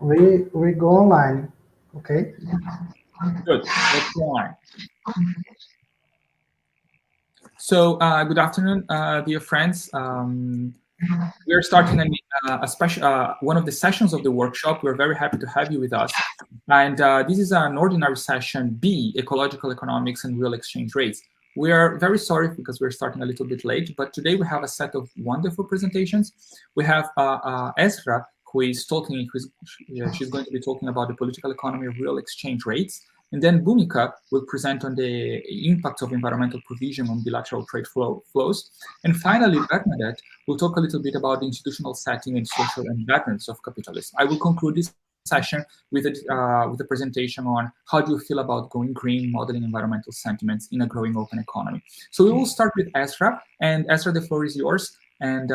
We go online, okay? Good. Let's go on. So, good afternoon, dear friends. We are starting a special one of the sessions of the workshop. We're very happy to have you with us. And this is an ordinary session B, Ecological Economics and Real Exchange Rates. We are very sorry because we're starting a little bit late, but today we have a set of wonderful presentations. We have Ezra, who is talking, she's going to be talking about the political economy of real exchange rates. And then Bhumika will present on the impact of environmental provision on bilateral trade flows. And finally, Bernadette will talk a little bit about the institutional setting and social embeddings of capitalism. I will conclude this session with a presentation on how do you feel about going green, modeling environmental sentiments in a growing open economy. So we will start with Ezra. And Ezra, the floor is yours. And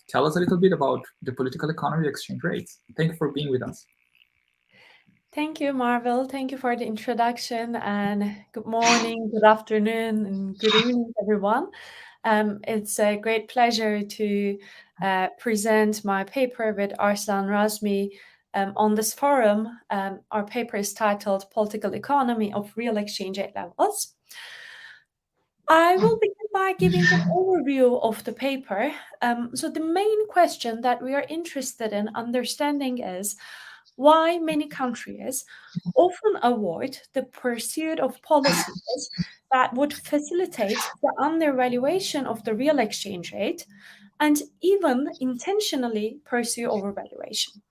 tell us a little bit about the political economy exchange rates. Thank you for being with us. Thank you, Marvel. Thank you for the introduction, and good morning, good afternoon, and good evening, everyone. It's a great pleasure to present my paper with Arslan Razmi on this forum. Our paper is titled Political Economy of Real Exchange Rate Levels. I will begin by giving an overview of the paper. So the main question that we are interested in understanding is why many countries often avoid the pursuit of policies that would facilitate the undervaluation of the real exchange rate and even intentionally pursue overvaluation.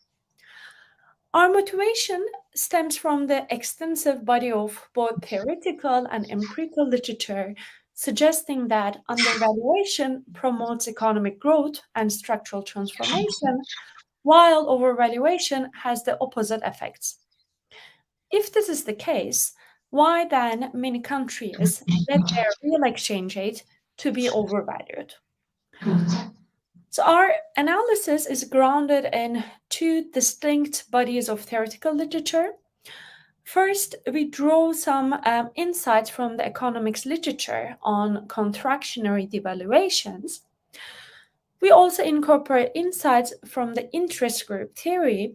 Our motivation stems from the extensive body of both theoretical and empirical literature suggesting that undervaluation promotes economic growth and structural transformation, while overvaluation has the opposite effects. If this is the case, why then many countries let their real exchange rate to be overvalued? So our analysis is grounded in two distinct bodies of theoretical literature. First, we draw some insights from the economics literature on contractionary devaluations. We also incorporate insights from the interest group theory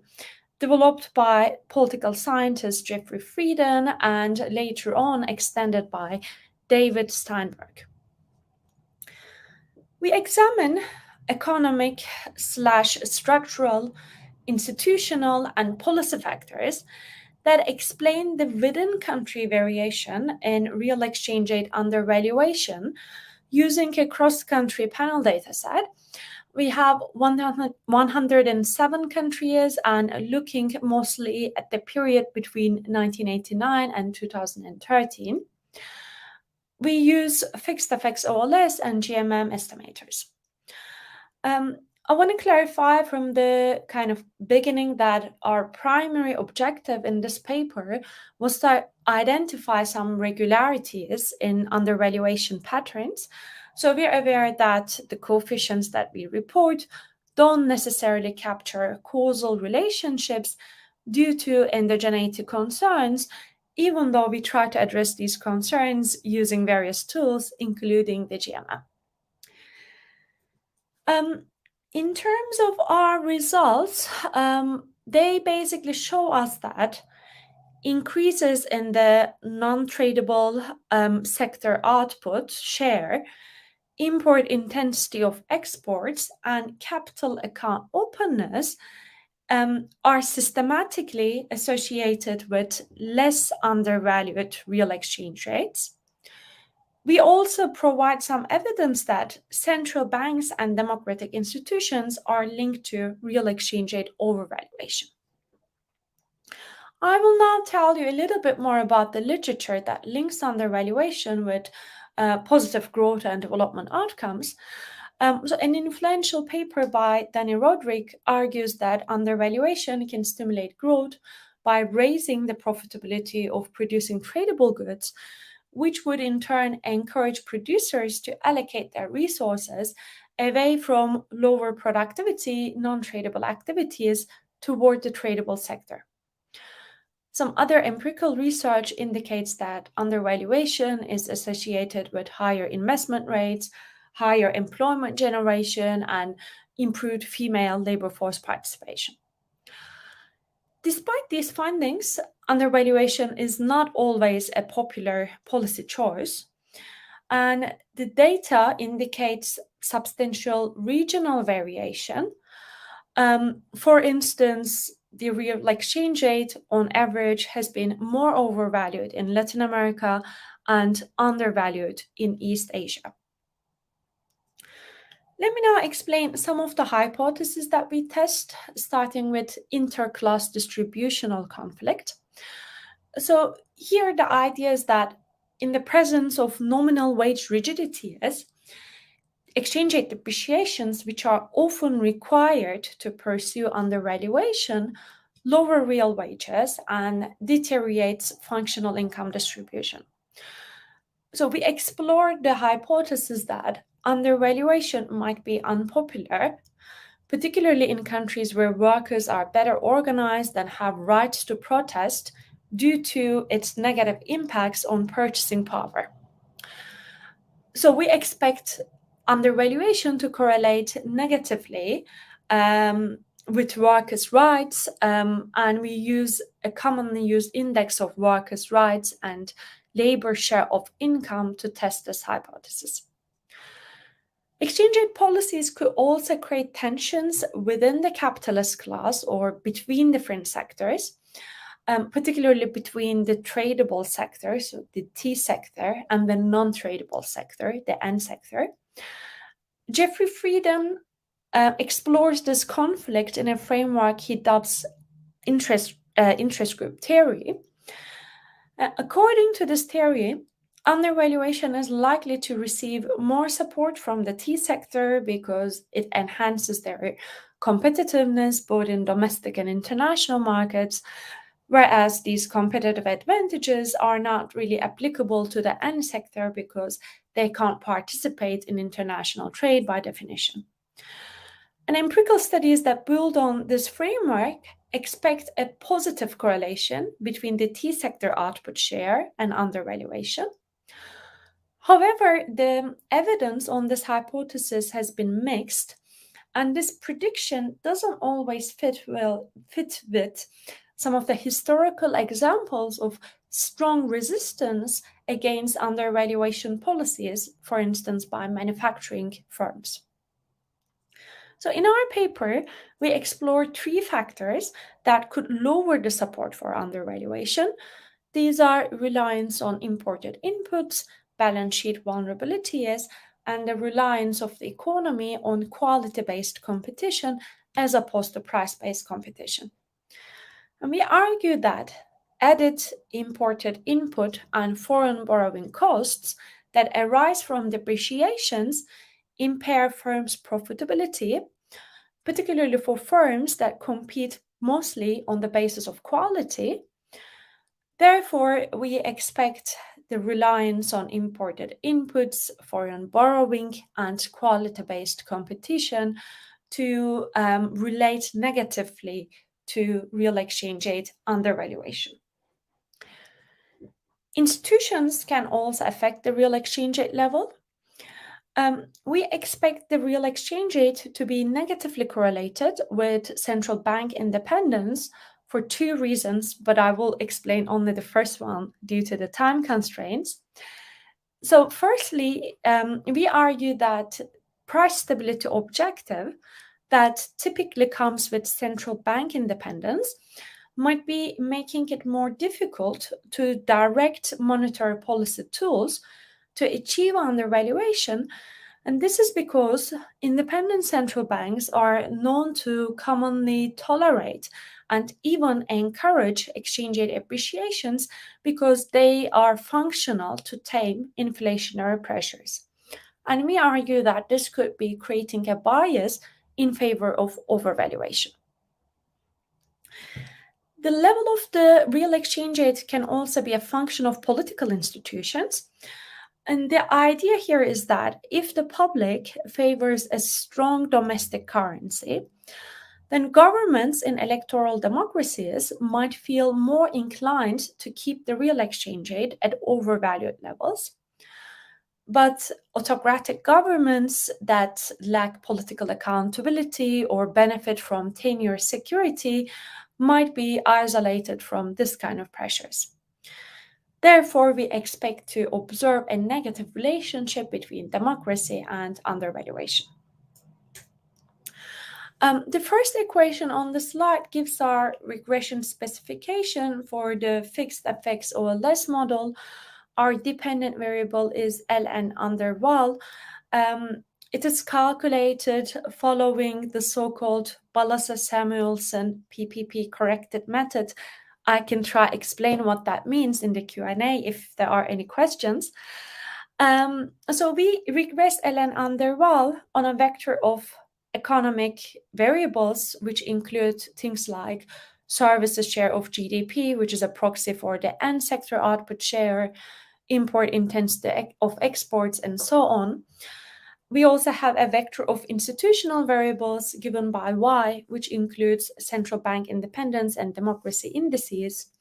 developed by political scientist Jeffrey Frieden and later on extended by David Steinberg. We examine economic/structural, institutional, and policy factors that explain the within-country variation in real exchange rate undervaluation using a cross-country panel dataset. We have 107 countries and looking mostly at the period between 1989 and 2013. We use fixed effects OLS and GMM estimators. I want to clarify from the kind of beginning that our primary objective in this paper was to identify some regularities in undervaluation patterns. So we are aware that the coefficients that we report don't necessarily capture causal relationships due to endogeneity concerns, even though we try to address these concerns using various tools, including the GMM. In terms of our results, they basically show us that increases in the non-tradable sector output share, import intensity of exports, and capital account openness are systematically associated with less undervalued real exchange rates. We also provide some evidence that central banks and democratic institutions are linked to real exchange rate overvaluation. I will now tell you a little bit more about the literature that links undervaluation with positive growth and development outcomes. So an influential paper by Danny Roderick argues that undervaluation can stimulate growth by raising the profitability of producing tradable goods, which would in turn encourage producers to allocate their resources away from lower productivity, non-tradable activities toward the tradable sector. Some other empirical research indicates that undervaluation is associated with higher investment rates, higher employment generation, and improved female labor force participation. Despite these findings, undervaluation is not always a popular policy choice, and the data indicates substantial regional variation. For instance, the real exchange rate on average has been more overvalued in Latin America and undervalued in East Asia. Let me now explain some of the hypotheses that we test, starting with interclass distributional conflict. So here the idea is that in the presence of nominal wage rigidities, exchange rate depreciations, which are often required to pursue undervaluation, lower real wages and deteriorates functional income distribution. So we explored the hypothesis that undervaluation might be unpopular, particularly in countries where workers are better organized and have rights to protest due to its negative impacts on purchasing power. So we expect undervaluation to correlate negatively with workers' rights, and we use a commonly used index of workers' rights and labor share of income to test this hypothesis. Exchange rate policies could also create tensions within the capitalist class or between different sectors, particularly between the tradable sector, so the T sector, and the non-tradable sector, the N sector. Jeffrey Frieden explores this conflict in a framework he dubs interest group theory. According to this theory, undervaluation is likely to receive more support from the T sector because it enhances their competitiveness both in domestic and international markets, whereas these competitive advantages are not really applicable to the N sector because they can't participate in international trade by definition. And empirical studies that build on this framework expect a positive correlation between the T sector output share and undervaluation. However, the evidence on this hypothesis has been mixed, and this prediction doesn't always fit with some of the historical examples of strong resistance against undervaluation policies, for instance, by manufacturing firms. So in our paper, we explored 3 factors that could lower the support for undervaluation. These are reliance on imported inputs, balance sheet vulnerabilities, and the reliance of the economy on quality-based competition as opposed to price-based competition. And we argue that added imported input and foreign borrowing costs that arise from depreciations impair firms' profitability, particularly for firms that compete mostly on the basis of quality. Therefore, we expect the reliance on imported inputs, foreign borrowing, and quality-based competition to relate negatively to real exchange rate undervaluation. Institutions can also affect the real exchange rate level. We expect the real exchange rate to be negatively correlated with central bank independence for 2 reasons, but I will explain only the first one due to the time constraints. So firstly, we argue that price stability objective that typically comes with central bank independence might be making it more difficult to direct monetary policy tools to achieve undervaluation, and this is because independent central banks are known to commonly tolerate and even encourage exchange rate appreciations because they are functional to tame inflationary pressures. And we argue that this could be creating a bias in favor of overvaluation. The level of the real exchange rate can also be a function of political institutions. And the idea here is that if the public favors a strong domestic currency, then governments in electoral democracies might feel more inclined to keep the real exchange rate at overvalued levels. But autocratic governments that lack political accountability or benefit from tenure security might be isolated from this kind of pressures. Therefore, we expect to observe a negative relationship between democracy and undervaluation. The first equation on the slide gives our regression specification for the fixed effects OLS model. Our dependent variable is ln under val. It is calculated following the so-called Balassa-Samuelson PPP corrected method. I can try explain what that means in the Q&A if there are any questions. So we regress ln under val on a vector of economic variables, which include things like services share of GDP, which is a proxy for the end sector output share, import intensity of exports, and so on. We also have a vector of institutional variables given by Y, which includes central bank independence and democracy indices.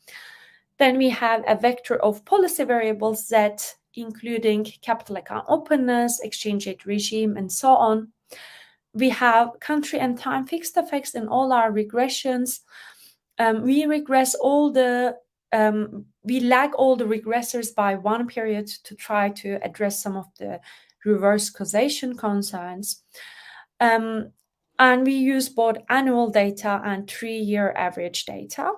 Then we have a vector of policy variables Z, including capital account openness, exchange rate regime, and so on. We have country and time fixed effects in all our regressions. We lag all the regressors by one period to try to address some of the reverse causation concerns. And we use both annual data and 3-year average data.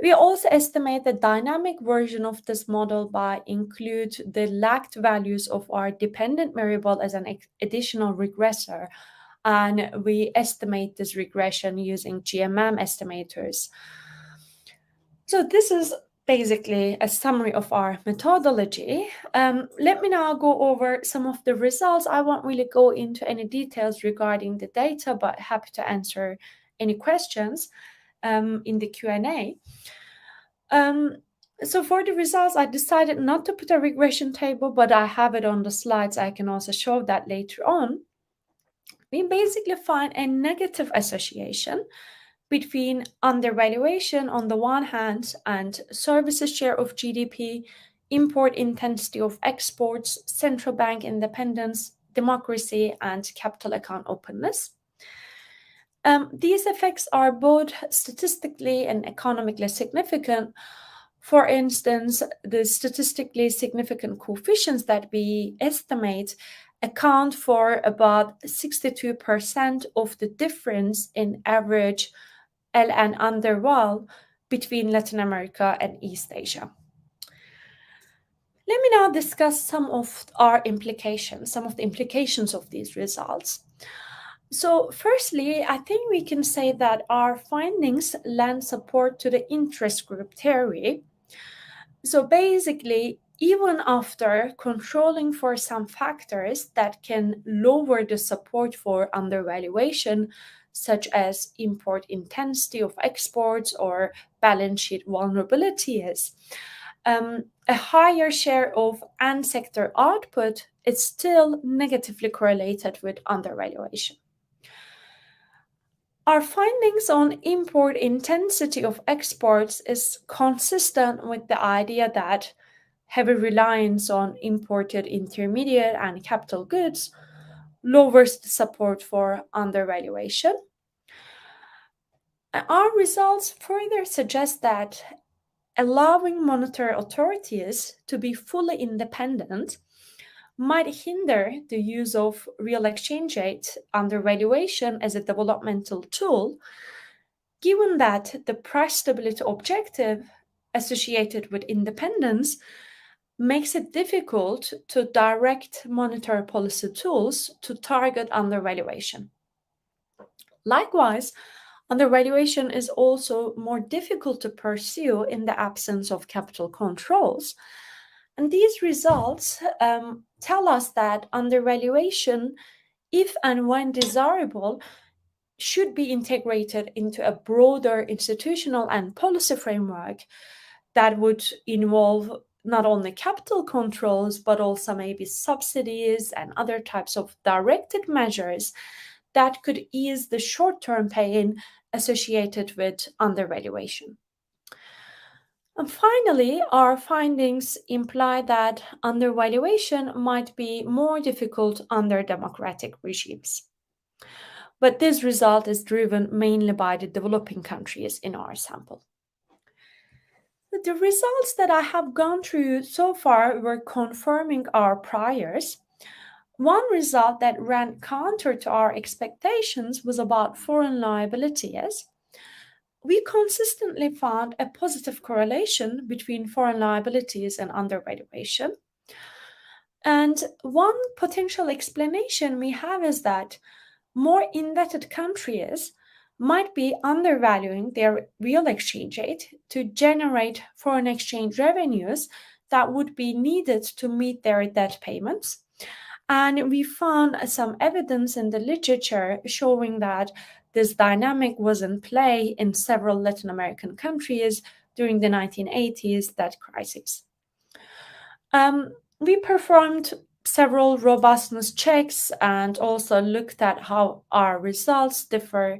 We also estimate the dynamic version of this model by include the lagged values of our dependent variable as an additional regressor. And we estimate this regression using GMM estimators. So this is basically a summary of our methodology. Let me now go over some of the results. I won't really go into any details regarding the data, but happy to answer any questions in the Q&A. So for the results, I decided not to put a regression table, but I have it on the slides. I can also show that later on. We basically find a negative association between undervaluation on the one hand and services share of GDP, import intensity of exports, central bank independence, democracy, and capital account openness. These effects are both statistically and economically significant. For instance, the statistically significant coefficients that we estimate account for about 62% of the difference in average ln under val between Latin America and East Asia. Let me now discuss some of the implications of these results. So firstly, I think we can say that our findings lend support to the interest group theory. So basically, even after controlling for some factors that can lower the support for undervaluation, such as import intensity of exports or balance sheet vulnerabilities, a higher share of end sector output is still negatively correlated with undervaluation. Our findings on import intensity of exports is consistent with the idea that heavy reliance on imported intermediate and capital goods lowers the support for undervaluation. Our results further suggest that allowing monetary authorities to be fully independent might hinder the use of real exchange rate undervaluation as a developmental tool, given that the price stability objective associated with independence makes it difficult to direct monetary policy tools to target undervaluation. Likewise, undervaluation is also more difficult to pursue in the absence of capital controls. And these results tell us that undervaluation, if and when desirable, should be integrated into a broader institutional and policy framework that would involve not only capital controls, but also maybe subsidies and other types of directed measures that could ease the short-term pain associated with undervaluation. And finally, our findings imply that undervaluation might be more difficult under democratic regimes. but this result is driven mainly by the developing countries in our sample. The results that I have gone through so far were confirming our priors. One result that ran counter to our expectations was about foreign liabilities. We consistently found a positive correlation between foreign liabilities and undervaluation. And one potential explanation we have is that more indebted countries might be undervaluing their real exchange rate to generate foreign exchange revenues that would be needed to meet their debt payments. And we found some evidence in the literature showing that this dynamic was in play in several Latin American countries during the 1980s debt crisis. We performed several robustness checks and also looked at how our results differ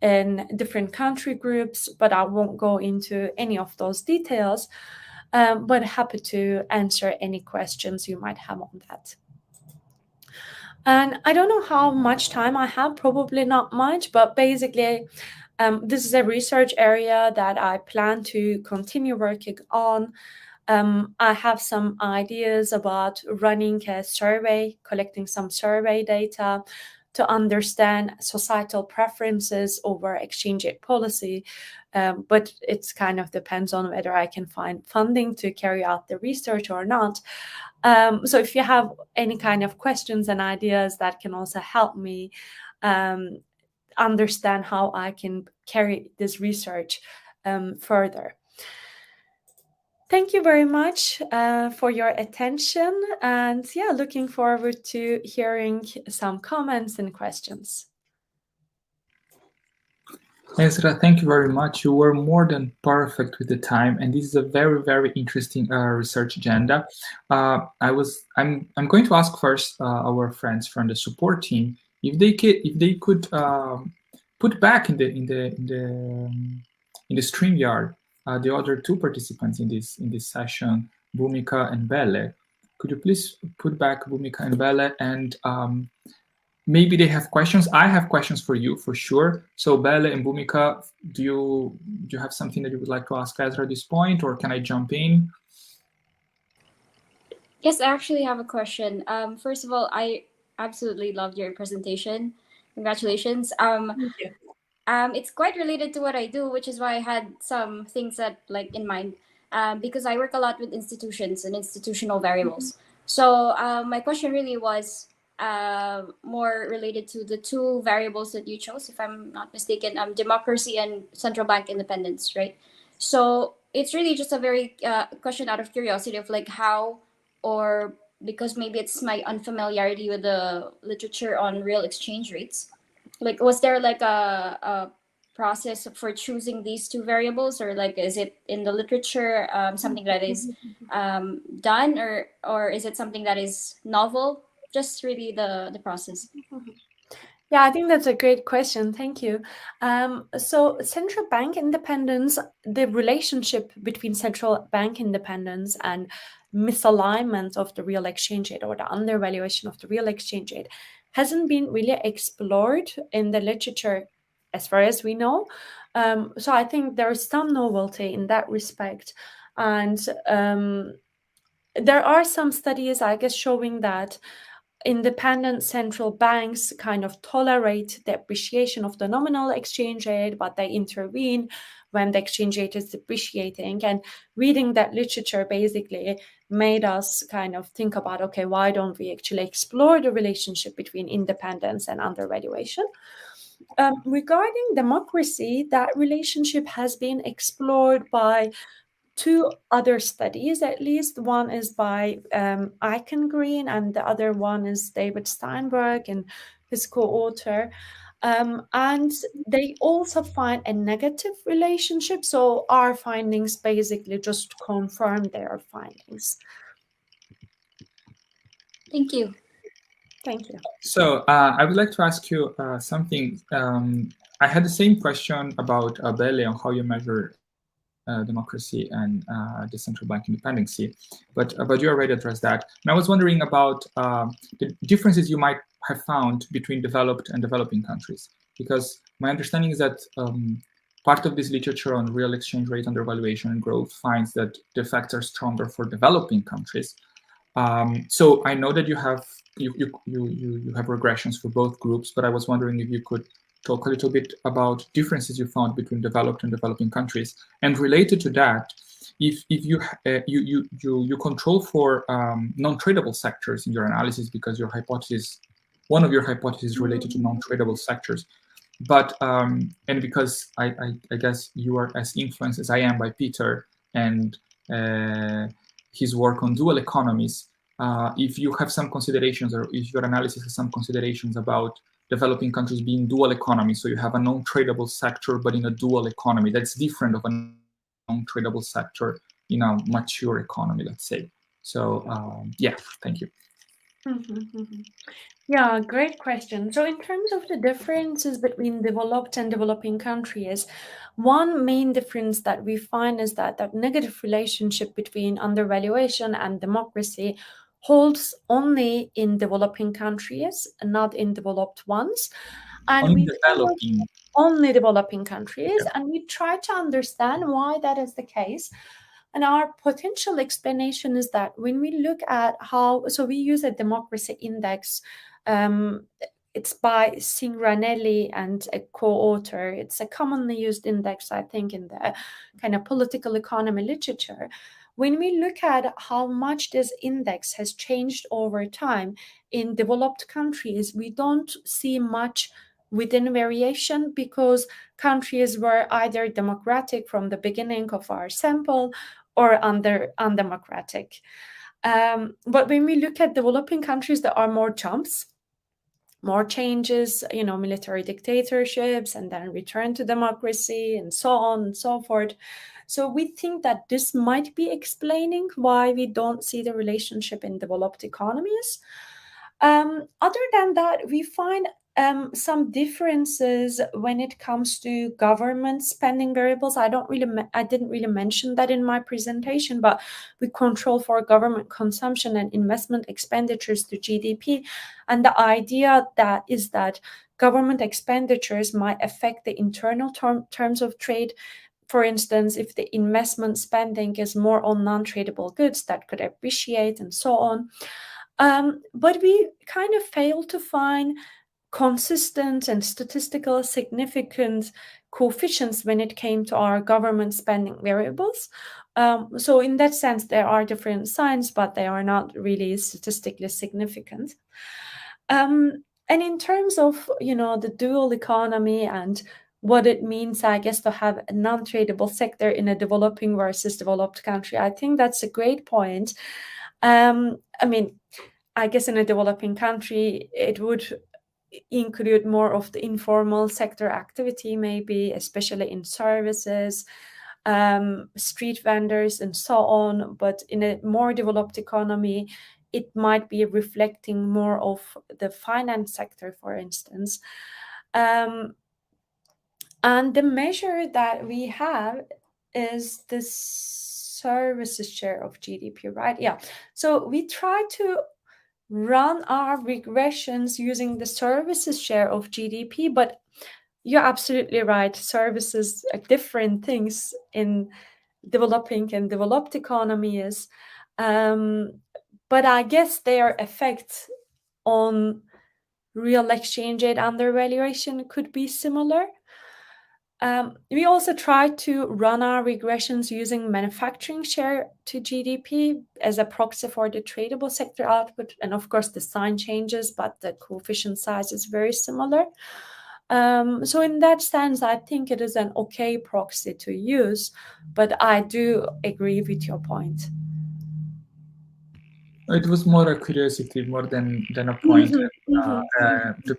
in different country groups, but I won't go into any of those details, but happy to answer any questions you might have on that. And I don't know how much time I have, probably not much, but basically this is a research area that I plan to continue working on. I have some ideas about running a survey, collecting some survey data to understand societal preferences over exchange rate policy, but it kind of depends on whether I can find funding to carry out the research or not. So if you have any kind of questions and ideas, that can also help me understand how I can carry this research further. Thank you very much for your attention, and yeah, looking forward to hearing some comments and questions. Ezra, thank you very much. You were more than perfect with the time, and this is a very, very interesting research agenda. I'm going to ask first our friends from the support team if they could put back in the StreamYard the other two participants in this session, Bhumika and Belle. Could you please put back Bhumika and Belle, and maybe they have questions. I have questions for you for sure. So Belle and Bhumika, do you have something that you would like to ask Ezra at this point, or can I jump in? Yes, I actually have a question. First of all, I absolutely loved your presentation. Congratulations. Thank you. It's quite related to what I do, which is why I had some things that in mind, because I work a lot with institutions and institutional variables. So my question really was more related to the two variables that you chose, if I'm not mistaken, democracy and central bank independence, right? So it's really just a very question out of curiosity of how, or because maybe it's my unfamiliarity with the literature on real exchange rates. Was there a process for choosing these two variables, or is it in the literature something that is done, or is it something that is novel? Just really the process. Yeah, I think that's a great question. Thank you. So central bank independence, the relationship between central bank independence and misalignment of the real exchange rate, or the undervaluation of the real exchange rate, hasn't been really explored in the literature as far as we know. So I think there is some novelty in that respect. And there are some studies, I guess, showing that independent central banks kind of tolerate the appreciation of the nominal exchange rate, but they intervene when the exchange rate is depreciating. And reading that literature basically made us kind of think about, okay, why don't we actually explore the relationship between independence and undervaluation? Regarding democracy, that relationship has been explored by two other studies, at least. One is by Eichengreen, and the other one is David Steinberg and his co-author. And they also find a negative relationship. So our findings basically just confirm their findings. Thank you. Thank you. So I would like to ask you something. I had the same question about Belle on how you measure democracy and the central bank independency, but you already addressed that. And I was wondering about the differences you might have found between developed and developing countries. because my understanding is that part of this literature on real exchange rate undervaluation and growth finds that the effects are stronger for developing countries. So I know that you have regressions for both groups, but I was wondering if you could talk a little bit about differences you found between developed and developing countries, and related to that, if you control for non-tradable sectors in your analysis, because your hypothesis, one of your hypotheses is related to non-tradable sectors, but and because I guess you are as influenced as I am by Peter and his work on dual economies, if you have some considerations, or if your analysis has some considerations about developing countries being dual economies, so you have a non-tradable sector but in a dual economy that's different of a non-tradable sector in a mature economy, let's say. So yeah, thank you. Yeah, great question. So in terms of the differences between developed and developing countries, one main difference that we find is that that negative relationship between undervaluation and democracy holds only in developing countries, not in developed ones. And only developing countries. Yeah. And we try to understand why that is the case. And our potential explanation is that when we look at how, so we use a democracy index. It's by Sigranelli and a co-author. It's a commonly used index, I think, in the kind of political economy literature. When we look at how much this index has changed over time in developed countries, we don't see much within variation, because countries were either democratic from the beginning of our sample or undemocratic. But when we look at developing countries, there are more jumps, more changes, military dictatorships, and then return to democracy, and so on and so forth. So we think that this might be explaining why we don't see the relationship in developed economies. Other than that, we find some differences when it comes to government spending variables. I didn't really mention that in my presentation, but we control for government consumption and investment expenditures to GDP. And the idea is that government expenditures might affect the internal terms of trade. For instance, if the investment spending is more on non-tradable goods, that could appreciate, and so on. But we kind of fail to find consistent and statistical significant coefficients when it came to our government spending variables. So in that sense, there are different signs, but they are not really statistically significant. And in terms of, the dual economy and what it means, I guess, to have a non-tradable sector in a developing versus developed country, I think that's a great point. I guess in a developing country, it would include more of the informal sector activity, maybe, especially in services, street vendors, and so on. But in a more developed economy, it might be reflecting more of the finance sector, for instance. And the measure that we have is the services share of GDP, right? Yeah. So we try to run our regressions using the services share of GDP, but you're absolutely right. Services are different things in developing and developed economies. But I guess their effect on real exchange rate undervaluation could be similar. We also try to run our regressions using manufacturing share to GDP as a proxy for the tradable sector output. And of course, the sign changes, but the coefficient size is very similar. So in that sense, I think it is an okay proxy to use, but I do agree with your point. It was more a curiosity more than a point. The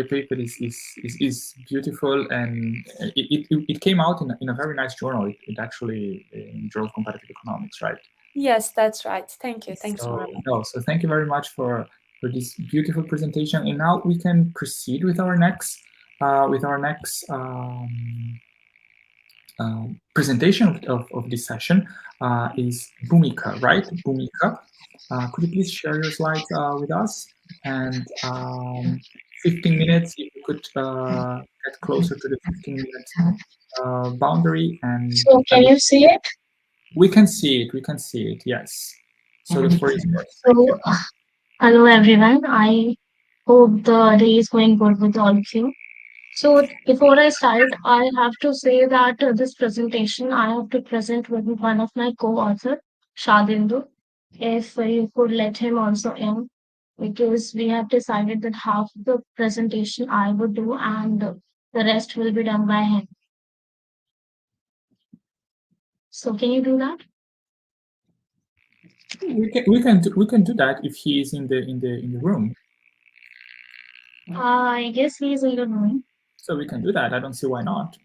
paper is beautiful, and it came out in a very nice journal. It actually drove comparative economics, right? Yes, that's right. Thank you. Thanks, Marlon. So thank you very much for this beautiful presentation. And now we can proceed with our next presentation of this session. Is Bhumika, right? Bhumika. Could you please share your slides with us? And 15 minutes. If you could get closer to the 15-minute boundary, and So can you see it? we can see it. We can see it. Yes. So the floor is yours. Thank you. Hello everyone. I hope the day is going good with all of you. So before I start, I have to say that this presentation I have to present with one of my co-author, Shadindu. If you could let him also in, because we have decided that half of the presentation I would do and the rest will be done by him. So can you do that? We can do that if he is in the room. I guess he is in the room. So we can do that. I don't see why not.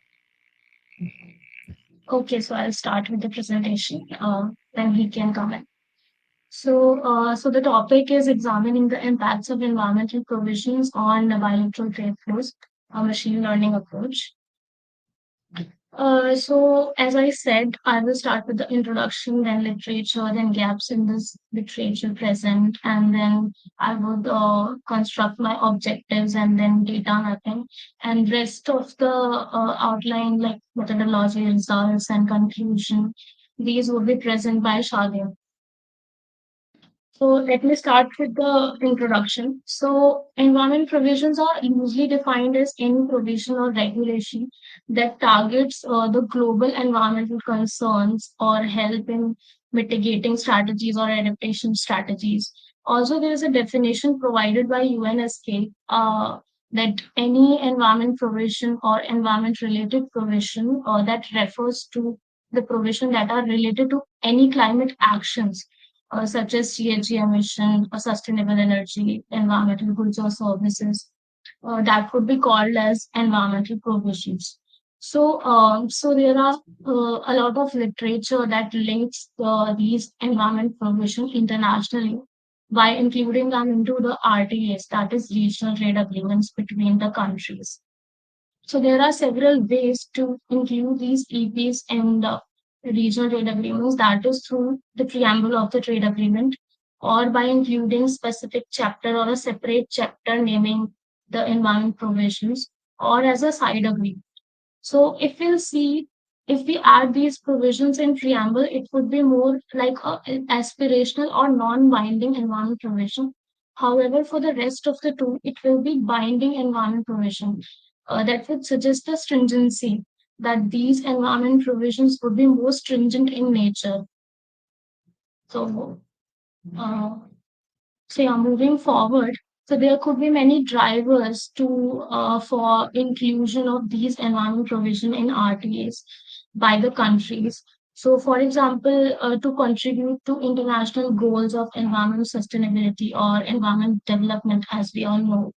Okay, so I'll start with the presentation. Then he can come in. So the topic is examining the impacts of environmental provisions on bilateral trade flows, a machine learning approach. So as I said, I will start with the introduction, then literature, then gaps in this literature present, and then I would construct my objectives and then data mapping, and rest of the outline like methodology, results, and conclusion. These will be present by Shadia. So let me start with the introduction. So environment provisions are usually defined as any provision or regulation that targets the global environmental concerns or help in mitigating strategies or adaptation strategies. Also, there is a definition provided by UNSK that any environment provision or environment related provision that refers to the provision that are related to any climate actions such as GHG emission, or sustainable energy, environmental goods or services, that would be called as environmental provisions. So there are a lot of literature that links these environment provisions internationally by including them into the RTAs, that is regional trade agreements between the countries. So there are several ways to include these EPs in the regional trade agreements, that is through the preamble of the trade agreement or by including specific chapter or a separate chapter naming the environment provisions or as a side agreement. So if we add these provisions in preamble, it would be more like an aspirational or non-binding environment provision. However, for the rest of the two, it will be binding environment provision. That would suggest the stringency, that these environment provisions would be more stringent in nature. So, moving forward, so there could be many drivers to for inclusion of these environment provision in RTAs by the countries. So, for example, to contribute to international goals of environmental sustainability or environment development, as we all know,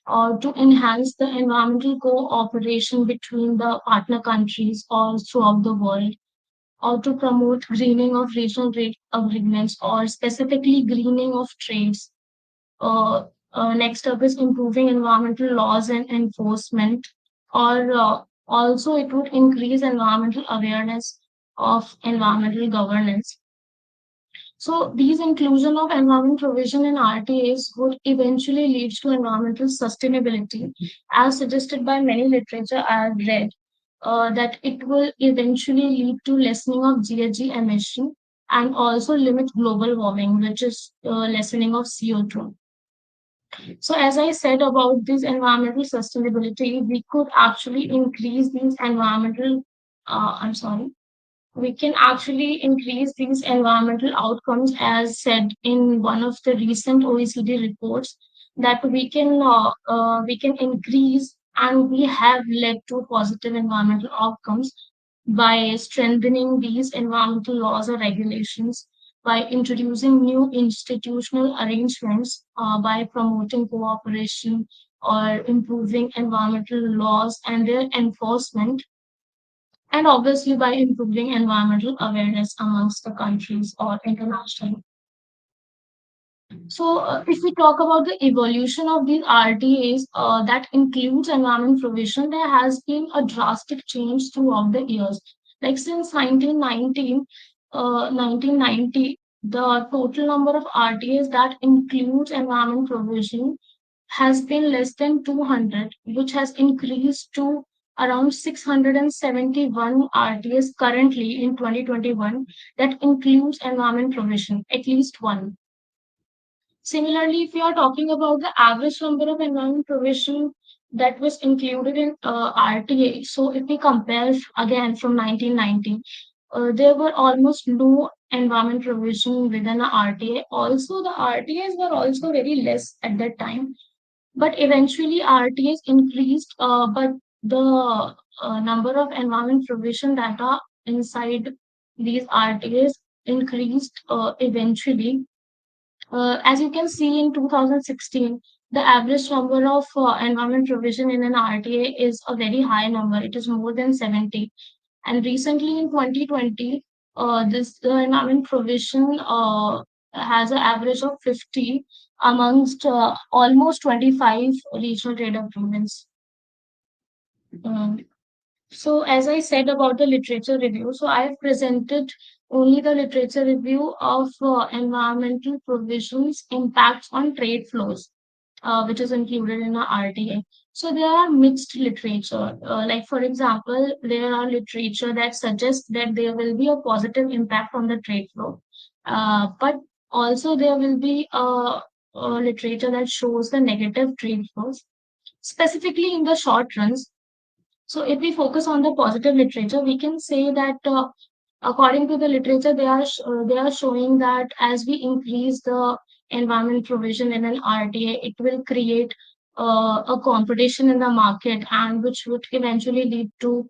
or to enhance the environmental cooperation between the partner countries all throughout the world, or to promote greening of regional trade agreements or specifically greening of trades. Next up is improving environmental laws and enforcement, or also it would increase environmental awareness of environmental governance. So these inclusion of environment provision in RTAs would eventually lead to environmental sustainability, as suggested by many literature I have read, that it will eventually lead to lessening of GHG emission and also limit global warming, which is lessening of CO2. So as I said about this environmental sustainability, we could actually increase these environmental, we can actually increase these environmental outcomes, as said in one of the recent OECD reports, that we can increase and we have led to positive environmental outcomes by strengthening these environmental laws or regulations, by introducing new institutional arrangements, by promoting cooperation or improving environmental laws and their enforcement, and obviously by improving environmental awareness amongst the countries or internationally. So, if we talk about the evolution of these RTAs, that includes environment provision, there has been a drastic change throughout the years. Like since 1990, the total number of RTAs that includes environment provision has been less than 200, which has increased to around 671 RTAs currently in 2021 that includes environment provision, at least one. Similarly, if you are talking about the average number of environment provision that was included in RTA, so if we compare again from 1990, there were almost no environment provision within a RTA. Also, the RTAs were also very less at that time, but eventually RTAs increased, but the number of environment provision that are inside these RTAs increased eventually. As you can see in 2016, the average number of environment provision in an RTA is a very high number. It is more than 70. And recently in 2020, this environment provision has an average of 50 amongst almost 25 regional trade agreements. Um, so as I said about the literature review, so I've presented only the literature review of environmental provisions impacts on trade flows, which is included in the RTA. So there are mixed literature. Like for example, there are literature that suggests that there will be a positive impact on the trade flow. But also there will be a literature that shows the negative trade flows, specifically in the short runs. So if we focus on the positive literature, we can say that according to the literature, they are showing that as we increase the environment provision in an RTA, it will create a competition in the market, and which would eventually lead to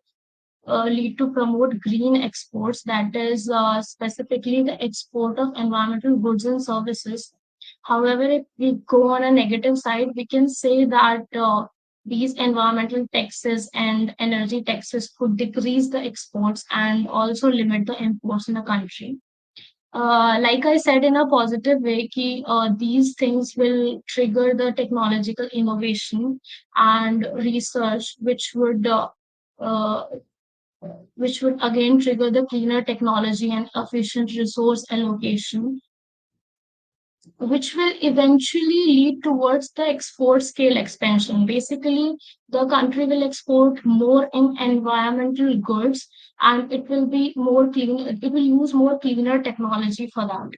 promote green exports, that is specifically the export of environmental goods and services. However, if we go on a negative side, we can say that these environmental taxes and energy taxes could decrease the exports and also limit the imports in the country. Like I said in a positive way, these things will trigger the technological innovation and research, uh, which would again trigger the cleaner technology and efficient resource allocation, which will eventually lead towards the export scale expansion. Basically, the country will export more in environmental goods, and it will be more clean. It will use more cleaner technology for that.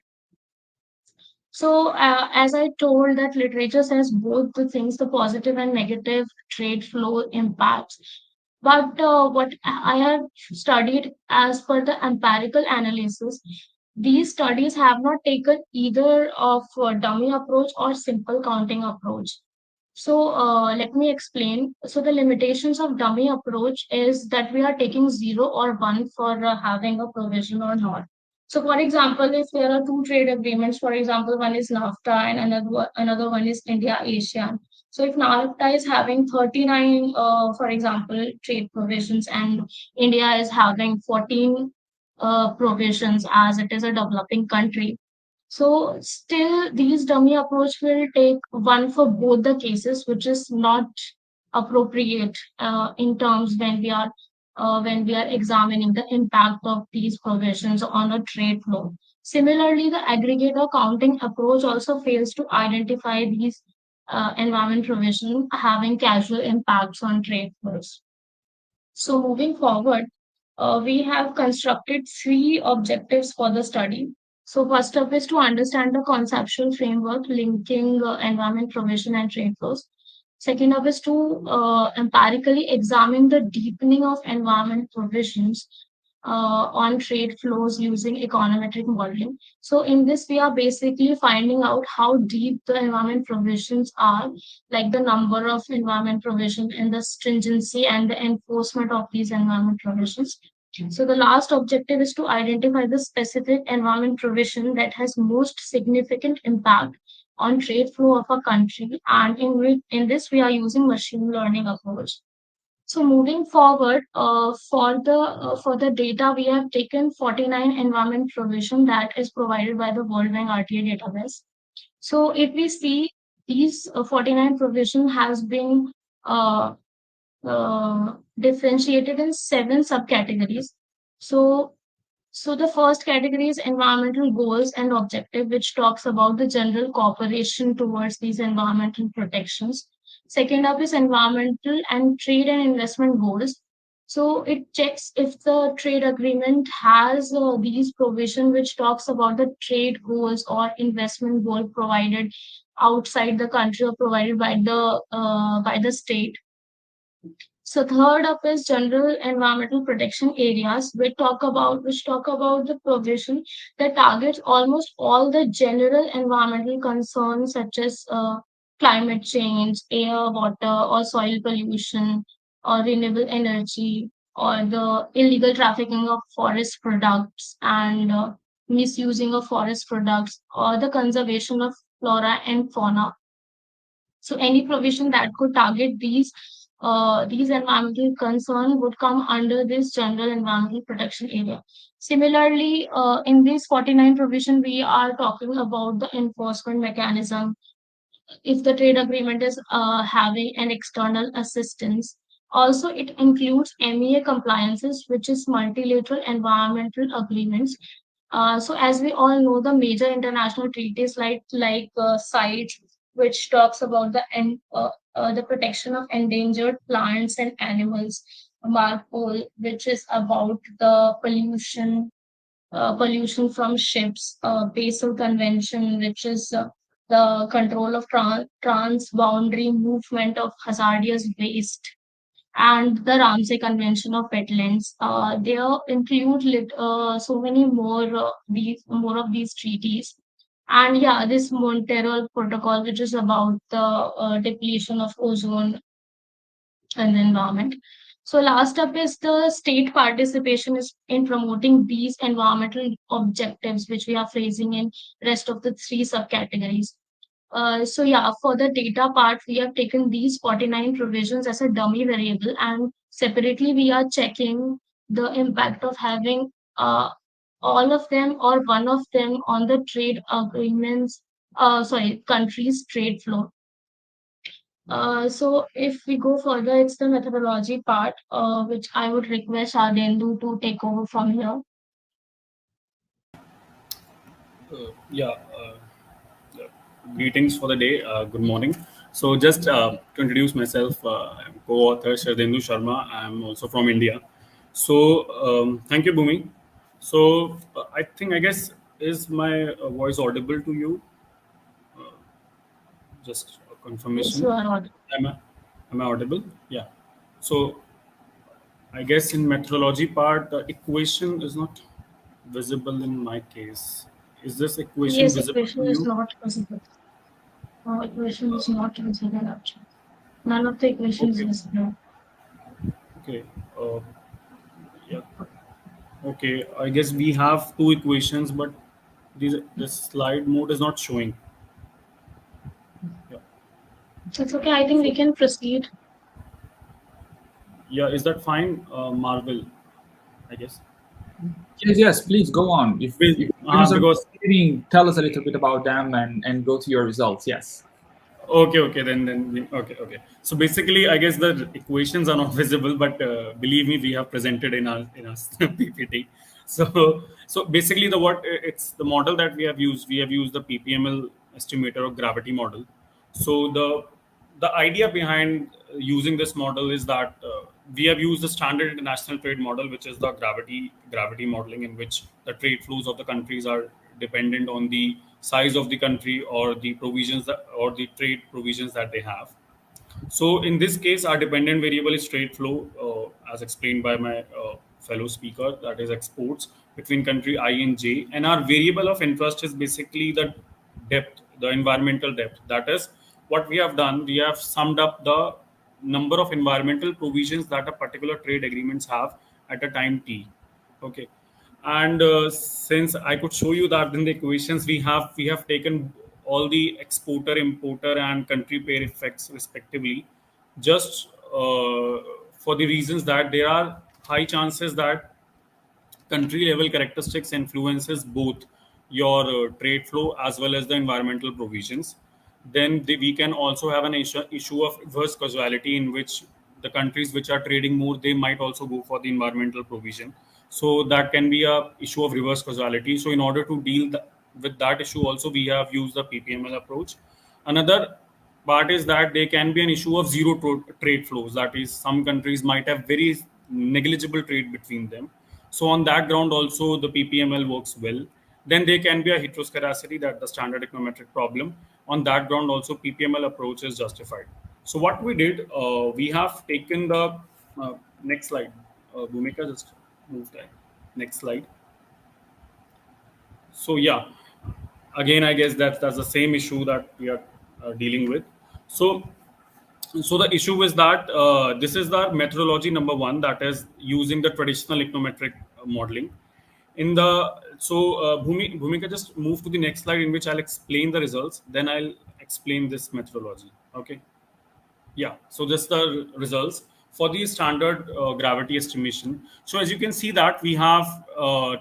So, as I told, that literature says both the things, the positive and negative trade flow impacts. But what I have studied as per the empirical analysis, these studies have not taken either of dummy approach or simple counting approach. So let me explain. So the limitations of dummy approach is that we are taking 0 or 1 for having a provision or not. So for example, if there are two trade agreements, for example, one is NAFTA and another one is India-ASEAN. So if NAFTA is having 39, for example, trade provisions, and India is having 14 provisions as it is a developing country, so still these dummy approach will take one for both the cases, which is not appropriate in terms when we are examining the impact of these provisions on a trade flow. Similarly, the aggregator counting approach also fails to identify these environment provisions having casual impacts on trade flows. So moving forward, we have constructed three objectives for the study. So first up is to understand the conceptual framework linking environment provision and trade flows. Second up is to empirically examine the deepening of environment provisions on trade flows using econometric modeling. So in this, we are basically finding out how deep the environment provisions are, like the number of environment provision and the stringency and the enforcement of these environment provisions. So the last objective is to identify the specific environment provision that has most significant impact on trade flow of a country, and in this we are using machine learning approach. So moving forward, for the data, we have taken 49 environment provision that is provided by the World Bank RTA database. So if we see, these 49 provision has been differentiated in 7 subcategories. So So the first category is environmental goals and objective, which talks about the general cooperation towards these environmental protections. Second up is environmental and trade and investment goals. So it checks if the trade agreement has these provision which talks about the trade goals or investment goal provided outside the country or provided by the state. So third up is general environmental protection areas, which talk about the provision that targets almost all the general environmental concerns such as climate change, air, water, or soil pollution, or renewable energy, or the illegal trafficking of forest products and misusing of forest products, or the conservation of flora and fauna. So any provision that could target these environmental concerns would come under this general environmental protection area. Similarly, in this 49 provision, we are talking about the enforcement mechanism. If the trade agreement is having an external assistance, also it includes MEA compliances, which is multilateral environmental agreements. So as we all know, the major international treaties like CITES, which talks about the protection of endangered plants and animals, MARPOL, which is about the pollution from ships, Basel Convention, which is the control of trans-boundary movement of hazardous waste, and the Ramsay Convention of Wetlands. They include so many more of these treaties. And yeah, this Montreal Protocol, which is about the depletion of ozone and the environment. So last up is the state participation is in promoting these environmental objectives, which we are phrasing in rest of the three subcategories. So yeah, for the data part, we have taken these 49 provisions as a dummy variable, and separately we are checking the impact of having all of them or one of them on the trade agreements, countries' trade flow. So if we go further, it's the methodology part, which I would request Ardendu to take over from here. Yeah, greetings for the day. Good morning. So just to introduce myself, I'm co-author Shardendu Sharma. I'm also from India. So thank you, Bhumi. So I guess, is my voice audible to you? Just a Yes, confirmation. you are audible. Am I audible? Yeah. So I guess in methodology part, the equation is not visible in my case. Is this equation Yes, visible equation to is you? not visible. Equation is not visible actually. None of the equations Okay. is visible. Okay. Yeah. Okay. I guess we have two equations, but this slide mode is not showing. Yeah. It's okay. I think we can proceed. Yeah. Is that fine, Marvel? I guess. Yes, please go on. If Because tell us a little bit about them and go to your results. Yes. okay, okay. So basically, I guess the equations are not visible, but believe me, we have presented in our PPT. So basically, it's the model that we have used. We have used the PPML estimator or gravity model. So the idea behind using this model is that we have used the standard international trade model, which is the gravity modeling, in which the trade flows of the countries are dependent on the size of the country or the or the trade provisions that they have. So in this case, our dependent variable is trade flow, as explained by my fellow speaker, that is exports between country I and J. And our variable of interest is basically the depth, the environmental depth. That is what we have done. We have summed up the number of environmental provisions that a particular trade agreements have at a time T. Okay. And since I could show you that in the equations we have taken all the exporter, importer, and country pair effects respectively, just for the reasons that there are high chances that country level characteristics influences both your trade flow as well as the environmental provisions. Then we can also have an issue of reverse causality, in which the countries which are trading more, they might also go for the environmental provision. So that can be a issue of reverse causality. So in order to deal with that issue also, we have used the PPML approach. Another part is that there can be an issue of zero trade flows. That is, some countries might have very negligible trade between them. So on that ground also the PPML works well. Then there can be a heteroscedasticity, that the standard econometric problem. On that ground also PPML approach is justified. So what we did, we have taken the next slide. Bhumika, just move that. Next slide. So yeah, again, I guess that's the same issue that we are dealing with. So the issue is that this is the methodology number one, that is using the traditional econometric modeling. Bhumika, just move to the next slide, in which I'll explain the results. Then I'll explain this methodology. Okay. Yeah. So this the results for the standard gravity estimation. So as you can see that we have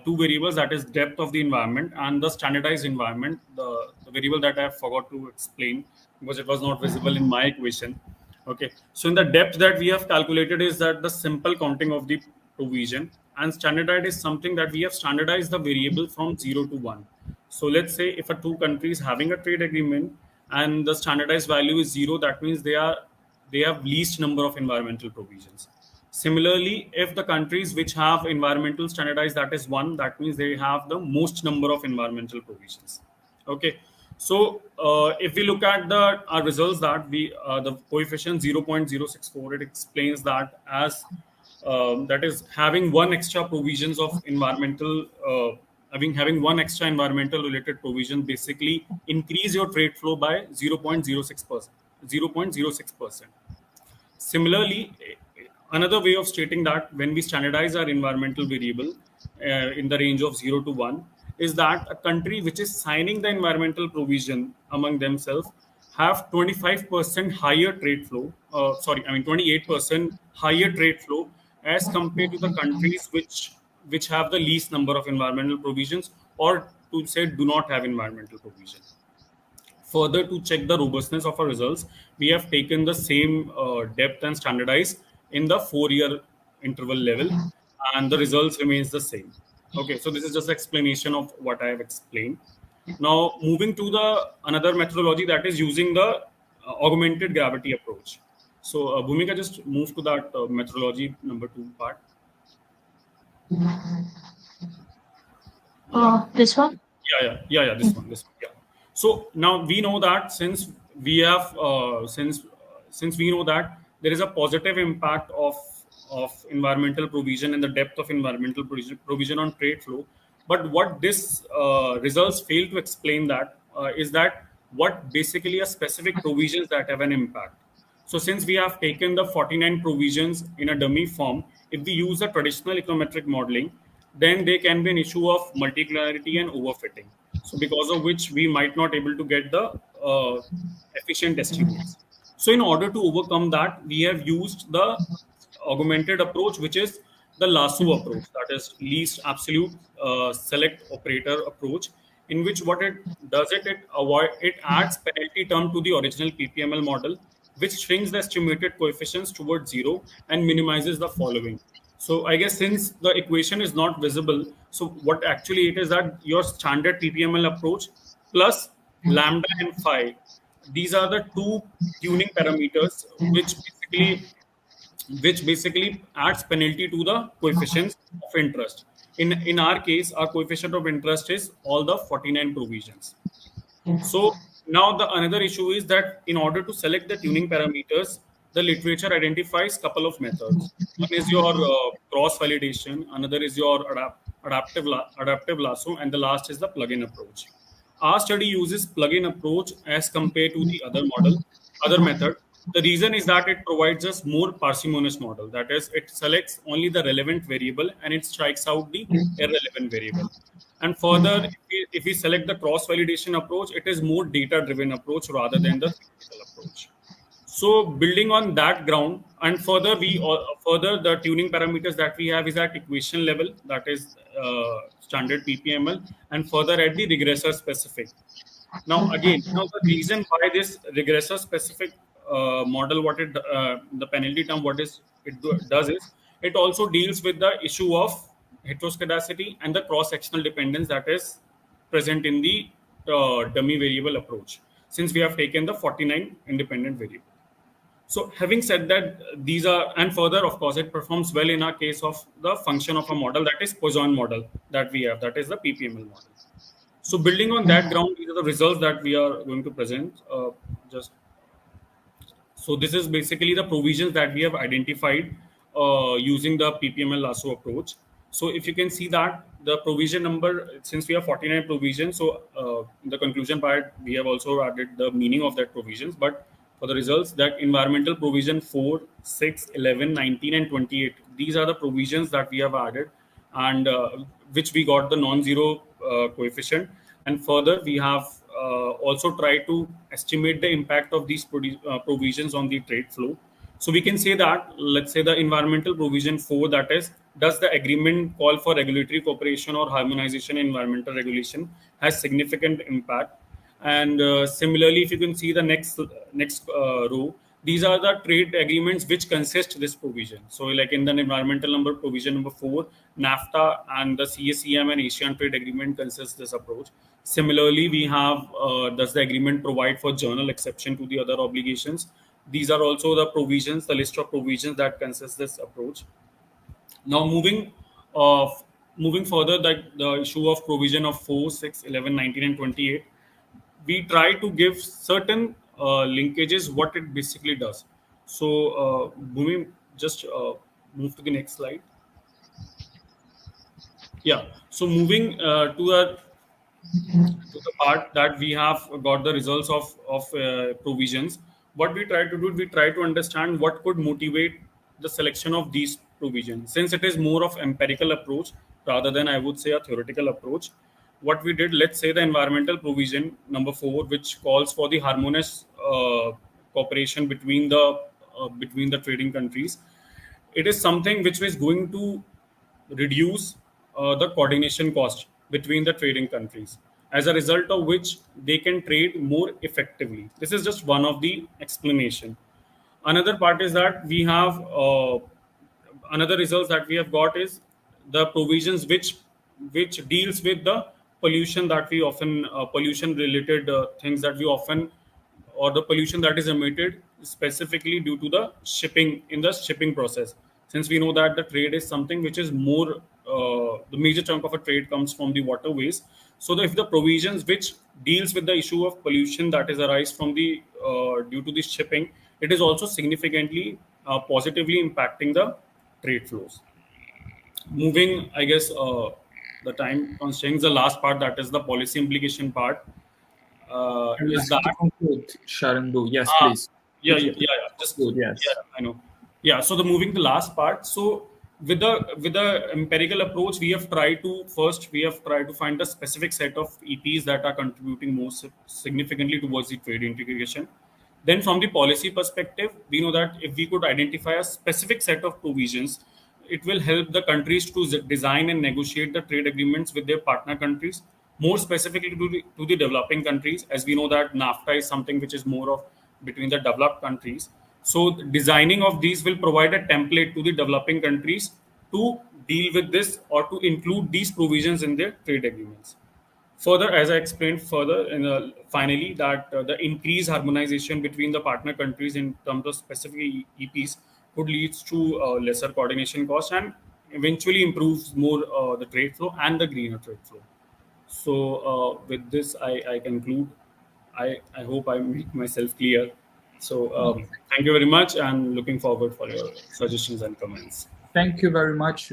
two variables, that is depth of the environment and the standardized environment. The variable that I forgot to explain because it was not visible in my equation. Okay. So in the depth that we have calculated is that the simple counting of the provision, and standardized is something that we have standardized the variable from 0 to 1. So let's say if a two countries having a trade agreement and the standardized value is 0, that means they have least number of environmental provisions. Similarly, if the countries which have environmental standardized, that is 1, that means they have the most number of environmental provisions. Okay. So if we look at our results, that the coefficient 0.064, it explains that as that is having one extra provisions of environmental having one extra environmental related provision basically increase your trade flow by 0.06%. Similarly, another way of stating that when we standardize our environmental variable in the range of 0 to 1 is that a country which is signing the environmental provision among themselves have 25% higher trade flow, 28% higher trade flow as compared to the countries which have the least number of environmental provisions, or to say do not have environmental provision. Further, to check the robustness of our results, we have taken the same depth and standardized in the 4-year interval level, and the results remains the same. Okay, so this is just explanation of what I have explained. Now, moving to the another methodology, that is using the augmented gravity approach. So, Bhumika, just move to that methodology number 2 part. This one? Yeah, this one. Yeah. So now we know that since we have since we know that there is a positive impact of environmental provision and the depth of environmental provision on trade flow, but what this results fail to explain that is that what basically are specific provisions that have an impact. So since we have taken the 49 provisions in a dummy form, if we use a traditional econometric modeling, then there can be an issue of multicollinearity and overfitting. So because of which we might not able to get the efficient estimates. So in order to overcome that, we have used the augmented approach, which is the lasso approach, that is least absolute select operator approach, in which what it does it adds penalty term to the original PPML model, which shrinks the estimated coefficients towards 0 and minimizes the following. So I guess since the equation is not visible, so what actually it is that your standard PPML approach plus lambda and phi, these are the two tuning parameters which basically adds penalty to the coefficients of interest. In our case, our coefficient of interest is all the 49 provisions. So now the another issue is that in order to select the tuning parameters, the literature identifies couple of methods. One is your cross validation, another is your adaptive lasso, and the last is the plug-in approach. Our study uses plug-in approach as compared to the other method. The reason is that it provides us more parsimonious model. That is, it selects only the relevant variable and it strikes out the irrelevant variable. And further, if we select the cross-validation approach, it is more data-driven approach rather than the theoretical approach. So building on that ground, and further the tuning parameters that we have is at equation level, that is standard PPML, and further at the regressor specific. Now the reason why this regressor specific model, the penalty term, does is it also deals with the issue of heteroscedasticity, and the cross-sectional dependence that is present in the dummy variable approach, since we have taken the 49 independent variable. So having said that, these are, and further, of course, it performs well in our case of the function of a model, that is Poisson model that we have, that is the PPML model. So building on that ground, these are the results that we are going to present. So this is basically the provisions that we have identified using the PPML lasso approach. So if you can see that the provision number, since we have 49 provisions, so in the conclusion part, we have also added the meaning of that provisions. But for the results, that environmental provision 4, 6, 11, 19, and 28, these are the provisions that we have added, and which we got the non-zero coefficient. And further, we have also tried to estimate the impact of these provisions on the trade flow. So we can say that, let's say the environmental provision 4, that is, does the agreement call for regulatory cooperation or harmonization in environmental regulation, has significant impact. And similarly, if you can see the next row, these are the trade agreements which consist this provision. So like in the environmental number provision number 4, NAFTA and the CACM and ASEAN trade agreement consists this approach. Similarly, we have does the agreement provide for journal exception to the other obligations? These are also the provisions, the list of provisions that consist this approach. Now moving further, that the issue of provision of 4, 6, 11, 19, and 28, we try to give certain linkages, what it basically does. So Bhumi, just move to the next slide. Yeah, so moving to the part that we have got the results of provisions, what we try to do, we try to understand what could motivate the selection of these provisions. Since it is more of empirical approach rather than, I would say, a theoretical approach, what we did, let's say the environmental provision number 4, which calls for the harmonious cooperation between the trading countries, it is something which is going to reduce the coordination cost between the trading countries, as a result of which they can trade more effectively. This is just one of the explanation. Another part is that we have another results that we have got is the provisions which deals with the pollution that we often pollution related things that we often, or the pollution that is emitted specifically due to the shipping process. Since we know that the trade is something which is more the major chunk of a trade comes from the waterways. So if the provisions which deals with the issue of pollution that is arise from the due to the shipping, it is also significantly positively impacting the trade flows. Moving, I guess, the time constraints, the last part, that is the policy implication part. Is that conclude, Sharandu? Yes, please. Yeah. Just good. Yes. Yeah, I know. Yeah. So moving the last part. So with the empirical approach, we have tried to find a specific set of EPs that are contributing most significantly towards the trade integration. Then from the policy perspective, we know that if we could identify a specific set of provisions, it will help the countries to design and negotiate the trade agreements with their partner countries, more specifically to the developing countries, as we know that NAFTA is something which is more of between the developed countries. So designing of these will provide a template to the developing countries to deal with this or to include these provisions in their trade agreements. Further, as I explained further, finally, that the increased harmonization between the partner countries in terms of specific EPs could lead to lesser coordination costs and eventually improves more the trade flow and the greener trade flow. So with this, I conclude. I hope I make myself clear. So thank you very much, and looking forward for your suggestions and comments. Thank you very much,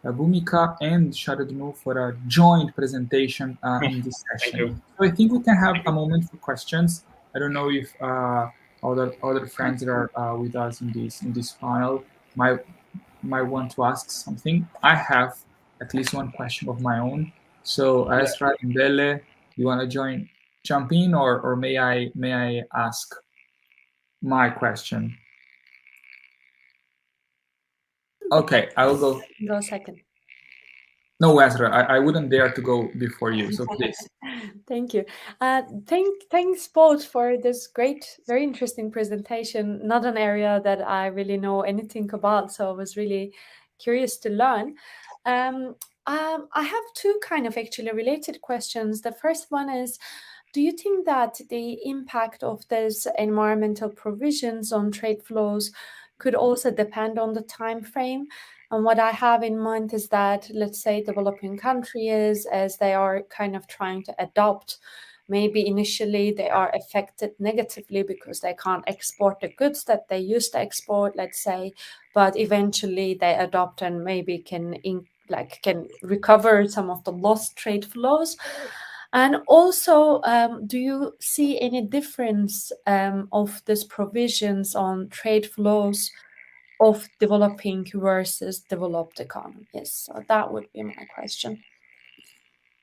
Bhumika and Sharandu, for a joint presentation in this session. So I think we can have a moment for questions. I don't know if other friends that are with us in this panel might want to ask something. I have at least one question of my own. So Esra and Bele, you want to jump in, or may I ask my question? Okay, I will go. Go second. No, Ezra, I wouldn't dare to go before you, so please. Thank you. Thanks both for this great, very interesting presentation. Not an area that I really know anything about, so it was really curious to learn. I have two kind of actually related questions. The first one is, do you think that the impact of these environmental provisions on trade flows could also depend on the time frame? And what I have in mind is that, let's say, developing countries, as they are kind of trying to adopt, maybe initially they are affected negatively because they can't export the goods that they used to export, let's say, but eventually they adopt and maybe can recover some of the lost trade flows. And also, do you see any difference of these provisions on trade flows of developing versus developed economies? So that would be my question.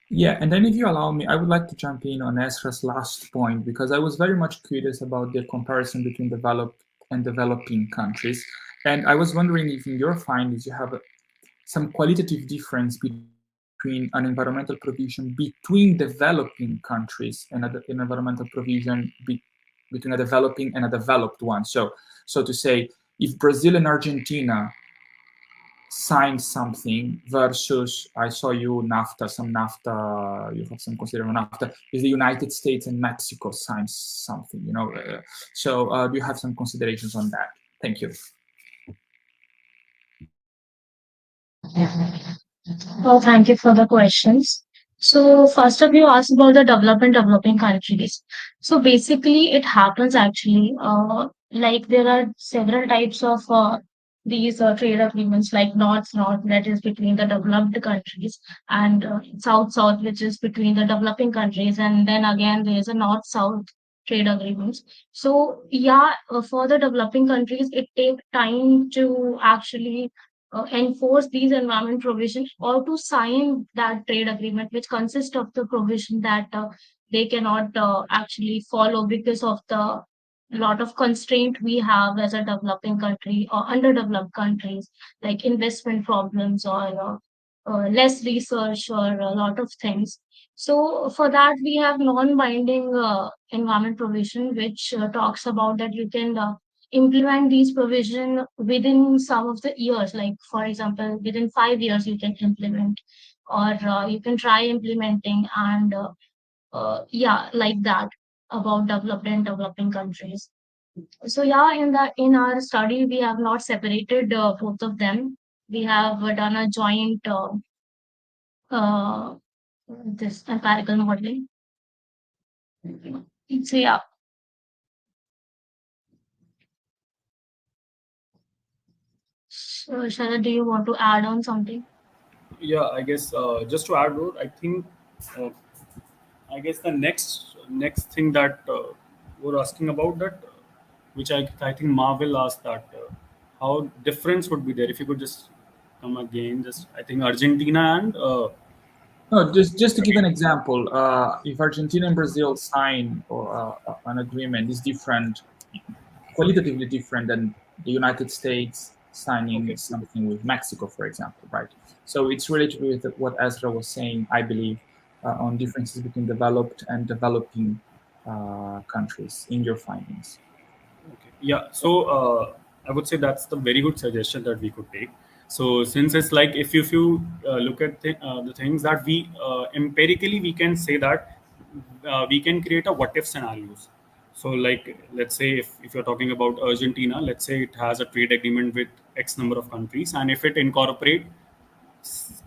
Yeah, and then if you allow me, I would like to jump in on Esra's last point, because I was very much curious about the comparison between developed and developing countries. And I was wondering if in your findings you have some qualitative difference between an environmental provision between developing countries and an environmental provision between a developing and a developed one. So to say, if Brazil and Argentina sign something versus, I saw you NAFTA, you have some consideration of NAFTA, is the United States and Mexico signs something, you know. So do you have some considerations on that? Thank you. Well, thank you for the questions. So first of you asked about the developing countries. So basically it happens actually, like there are several types of these trade agreements, like North-North, that is between the developed countries, and South-South, which is between the developing countries, and then again there is a North-South trade agreements. So yeah, for the developing countries, it takes time to actually enforce these environment provisions or to sign that trade agreement, which consists of the provision that they cannot actually follow because of the lot of constraint we have as a developing country or underdeveloped countries, like investment problems or less research or a lot of things. So for that, we have non-binding environment provision, which talks about that you can implement these provision within some of the years, like for example within 5 years you can implement, or you can try implementing, and yeah, like that, about developed and developing countries. So yeah, in our study we have not separated both of them. We have done a joint uh, this empirical modeling. So yeah. So, Sharad, do you want to add on something? Yeah, I guess just to add on, I think I guess the next thing that we're asking about that, which I think Marvel asked that how difference would be there if you could just come again. Just I think Argentina and no, just to give an example, if Argentina and Brazil sign an agreement, is different, qualitatively different than the United States signing something with Mexico, for example, right? So it's related with what Ezra was saying, I believe, on differences between developed and developing countries in your findings. Okay. Yeah, so I would say that's the very good suggestion that we could take. So since it's like if you look at the things that we empirically we can say that we can create a what if scenarios. So like let's say if you're talking about Argentina, let's say it has a trade agreement with X number of countries, and if it incorporate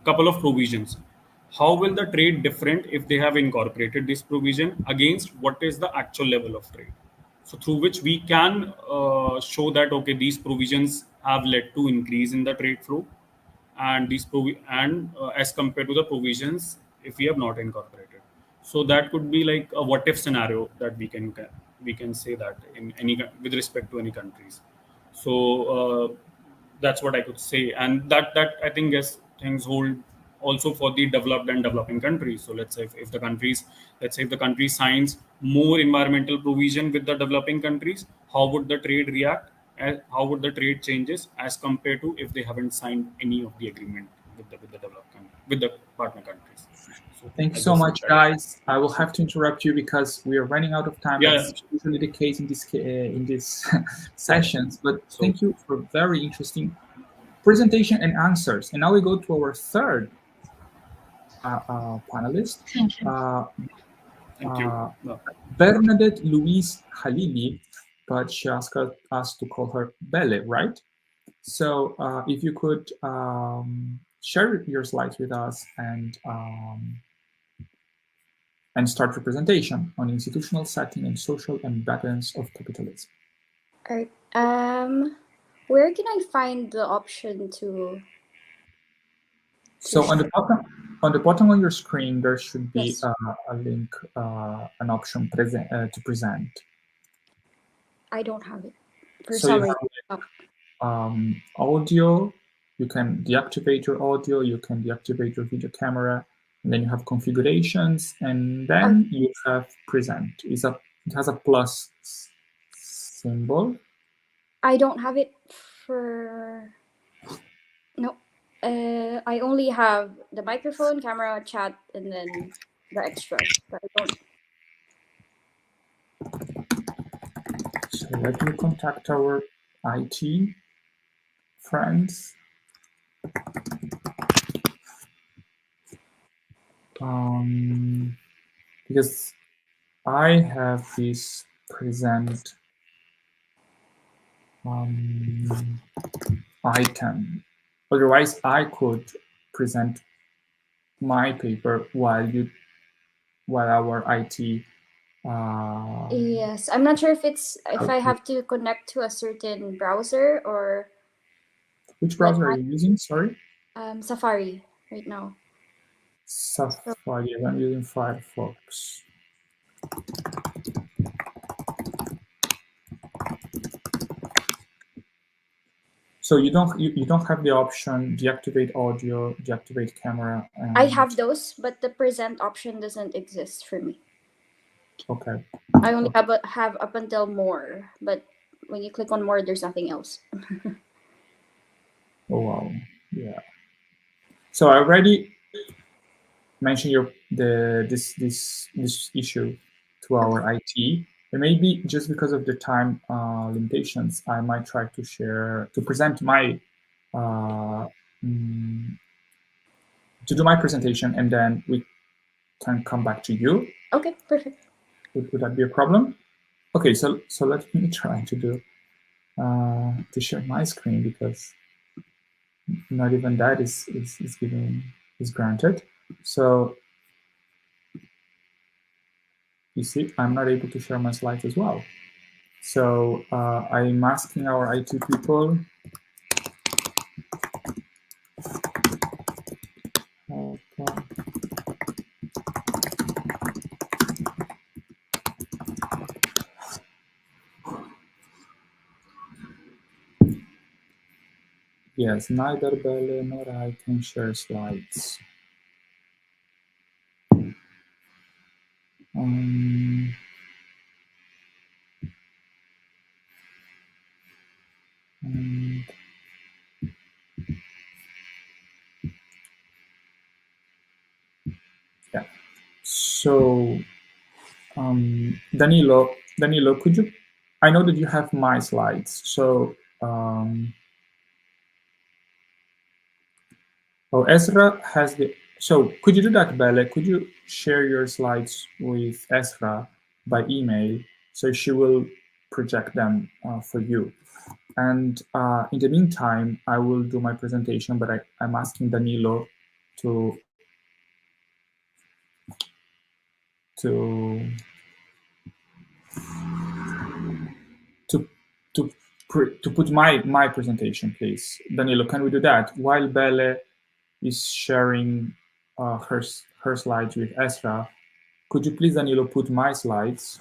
couple of provisions, how will the trade different if they have incorporated this provision against what is the actual level of trade? So through which we can show that okay, these provisions have led to increase in the trade flow, and as compared to the provisions if we have not incorporated. So that could be like a what if scenario that we can say that in any with respect to any countries. So that's what I could say, and that I think yes, things hold also for the developed and developing countries. So let's say if the country signs more environmental provision with the developing countries, how would the trade react? How would the trade changes as compared to if they haven't signed any of the agreement with the partner countries? So thank you so much, guys. I will have to interrupt you because we are running out of time. Yeah. That's usually the case in these sessions. But thank you for very interesting presentation and answers. And now we go to our third panelist. Thank you. Thank you. No. Bernadette Louise Halili, but she asked us to call her Belle, right? So if you could share your slides with us and start your presentation on institutional setting and social embeddings of capitalism. All right. Where can I find the option to? So on the bottom of your screen, there should be Yes. a link, an option to present. I don't have it for So some you reason. have audio. You can deactivate your audio. You can deactivate your video camera, and then you have configurations, and then you have present. It has a plus symbol. I don't have it for. No. I only have the microphone, camera, chat, and then the extras. But I don't. So let me contact our IT friends. Because I have this present item. Otherwise, I could present my paper while our IT. Yes, I'm not sure if I have to connect to a certain browser or. Which browser are you using? Sorry. Safari right now. Safari. I'm using Firefox. So you don't have the option deactivate audio, deactivate camera. I have those, but the present option doesn't exist for me. Okay. I only have up until more, but when you click on more, there's nothing else. Oh wow, yeah. So I already mentioned this issue to our IT. And maybe just because of the time limitations, I might try to present my to do my presentation, and then we can come back to you. Okay, perfect. Would that be a problem? Okay, so let me try to do to share my screen, because not even that is granted. So you see, I'm not able to share my slides as well. So I'm asking our IT people. Yes, neither Belle nor I can share slides. Yeah. So, Danilo, could you? I know that you have my slides. So, Ezra has the. So, could you do that, Belle? Could you share your slides with Ezra by email, so she will project them for you? And in the meantime, I will do my presentation, but I'm asking Danilo to put my presentation, please. Danilo, can we do that while Belle is sharing her slides with Ezra? Could you please, Danilo, put my slides?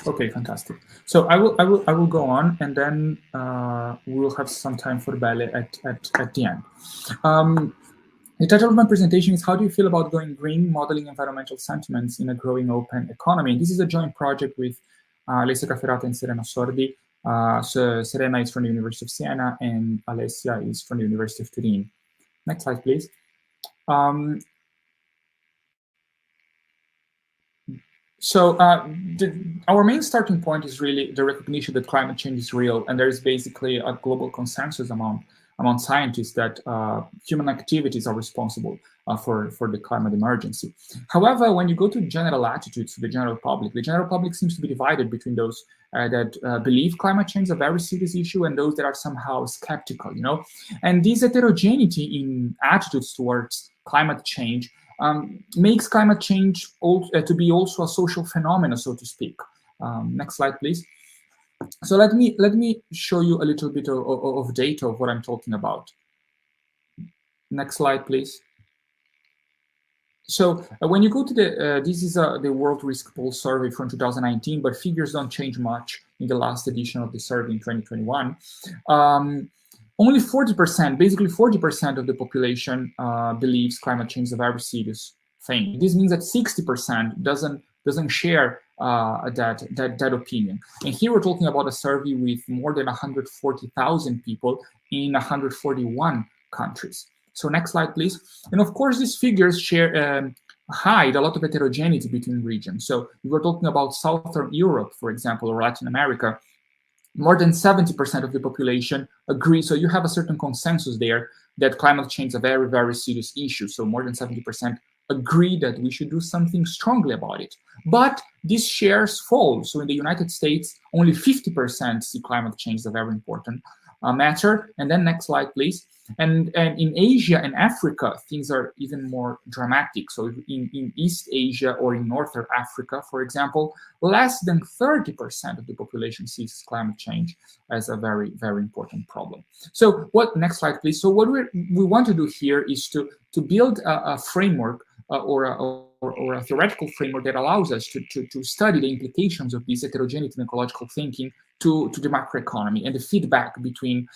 Okay, fantastic. So I will go on, and then we'll have some time for Belle at the end. The title of my presentation is "How do you feel about going green? Modeling environmental sentiments in a growing open economy." This is a joint project with Alessia Cafferata and Serena Sordi. So Serena is from the University of Siena, and Alessia is from the University of Turin. Next slide, please. So our main starting point is really the recognition that climate change is real, and there is basically a global consensus among scientists that human activities are responsible for the climate emergency. However, when you go to general attitudes to the general public seems to be divided between those that believe climate change is a very serious issue and those that are somehow skeptical, you know. And this heterogeneity in attitudes towards climate change makes climate change to be also a social phenomenon, so to speak. Next slide, please. So let me show you a little bit of data of what I'm talking about. Next slide, please. So when you go to the, this is the World Risk Poll survey from 2019, but figures don't change much in the last edition of the survey in 2021. Only 40%, basically 40% of the population believes climate change is a very serious thing. This means that 60% doesn't share that opinion. And here we're talking about a survey with more than 140,000 people in 141 countries. So next slide, please. And of course, these figures hide a lot of heterogeneity between regions. So if we're talking about Southern Europe, for example, or Latin America, more than 70% of the population agree. So you have a certain consensus there that climate change is a very, very serious issue. So more than 70% agree that we should do something strongly about it. But these shares fall. So in the United States, only 50% see climate change as a very important matter. And then next slide, please. And in Asia and Africa, things are even more dramatic. So in East Asia or in Northern Africa, for example, less than 30% of the population sees climate change as a very, very important problem. So next slide, please. So what we want to do here is to build a framework or a theoretical framework that allows us to study the implications of this heterogeneity in ecological thinking to the macroeconomy and the feedback between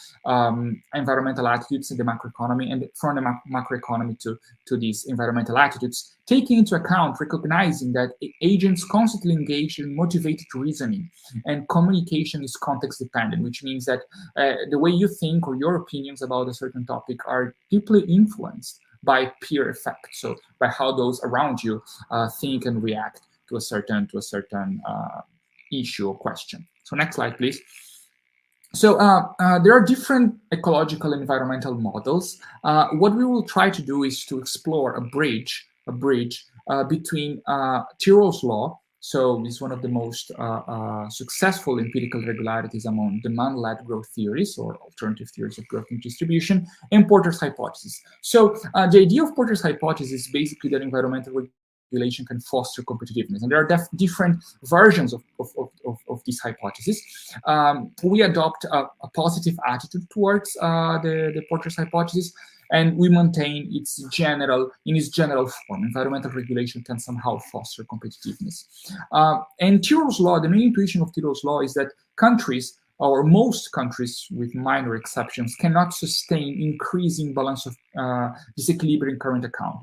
environmental attitudes in the macroeconomy and from the macroeconomy to these environmental attitudes, taking into account, recognizing that agents constantly engage in motivated reasoning and communication is context dependent, which means that the way you think or your opinions about a certain topic are deeply influenced by peer effect, so by how those around you think and react to a certain issue or question. So next slide, please. So there are different ecological and environmental models. What we will try to do is to explore a bridge between Tirol's law. So this is one of the most successful empirical regularities among demand-led growth theories or alternative theories of growth and distribution, and Porter's hypothesis. So the idea of Porter's hypothesis is basically that environmental regulation can foster competitiveness. And there are different versions of this hypothesis. We adopt a positive attitude towards the Porter's hypothesis, and we maintain in its general form. Environmental regulation can somehow foster competitiveness. And Tirol's law, the main intuition of Tirol's law is that countries, or most countries with minor exceptions, cannot sustain increasing balance of disequilibrium current account,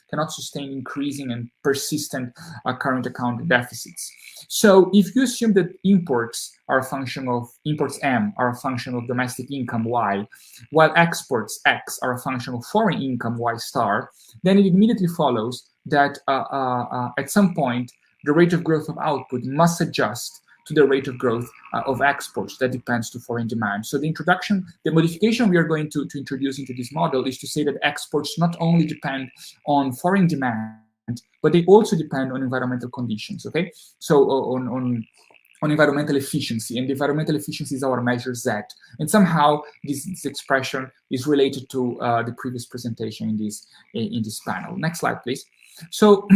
cannot sustain increasing and persistent current account deficits. So if you assume that imports are a function of, imports M are a function of domestic income Y, while exports X are a function of foreign income Y star, then it immediately follows that at some point, the rate of growth of output must adjust to the rate of growth of exports that depends to foreign demand. So the modification we are going to introduce into this model is to say that exports not only depend on foreign demand, but they also depend on environmental conditions, okay? So on environmental efficiency, and the environmental efficiency is our measure Z. And somehow this expression is related to the previous presentation in this panel. Next slide, please. So,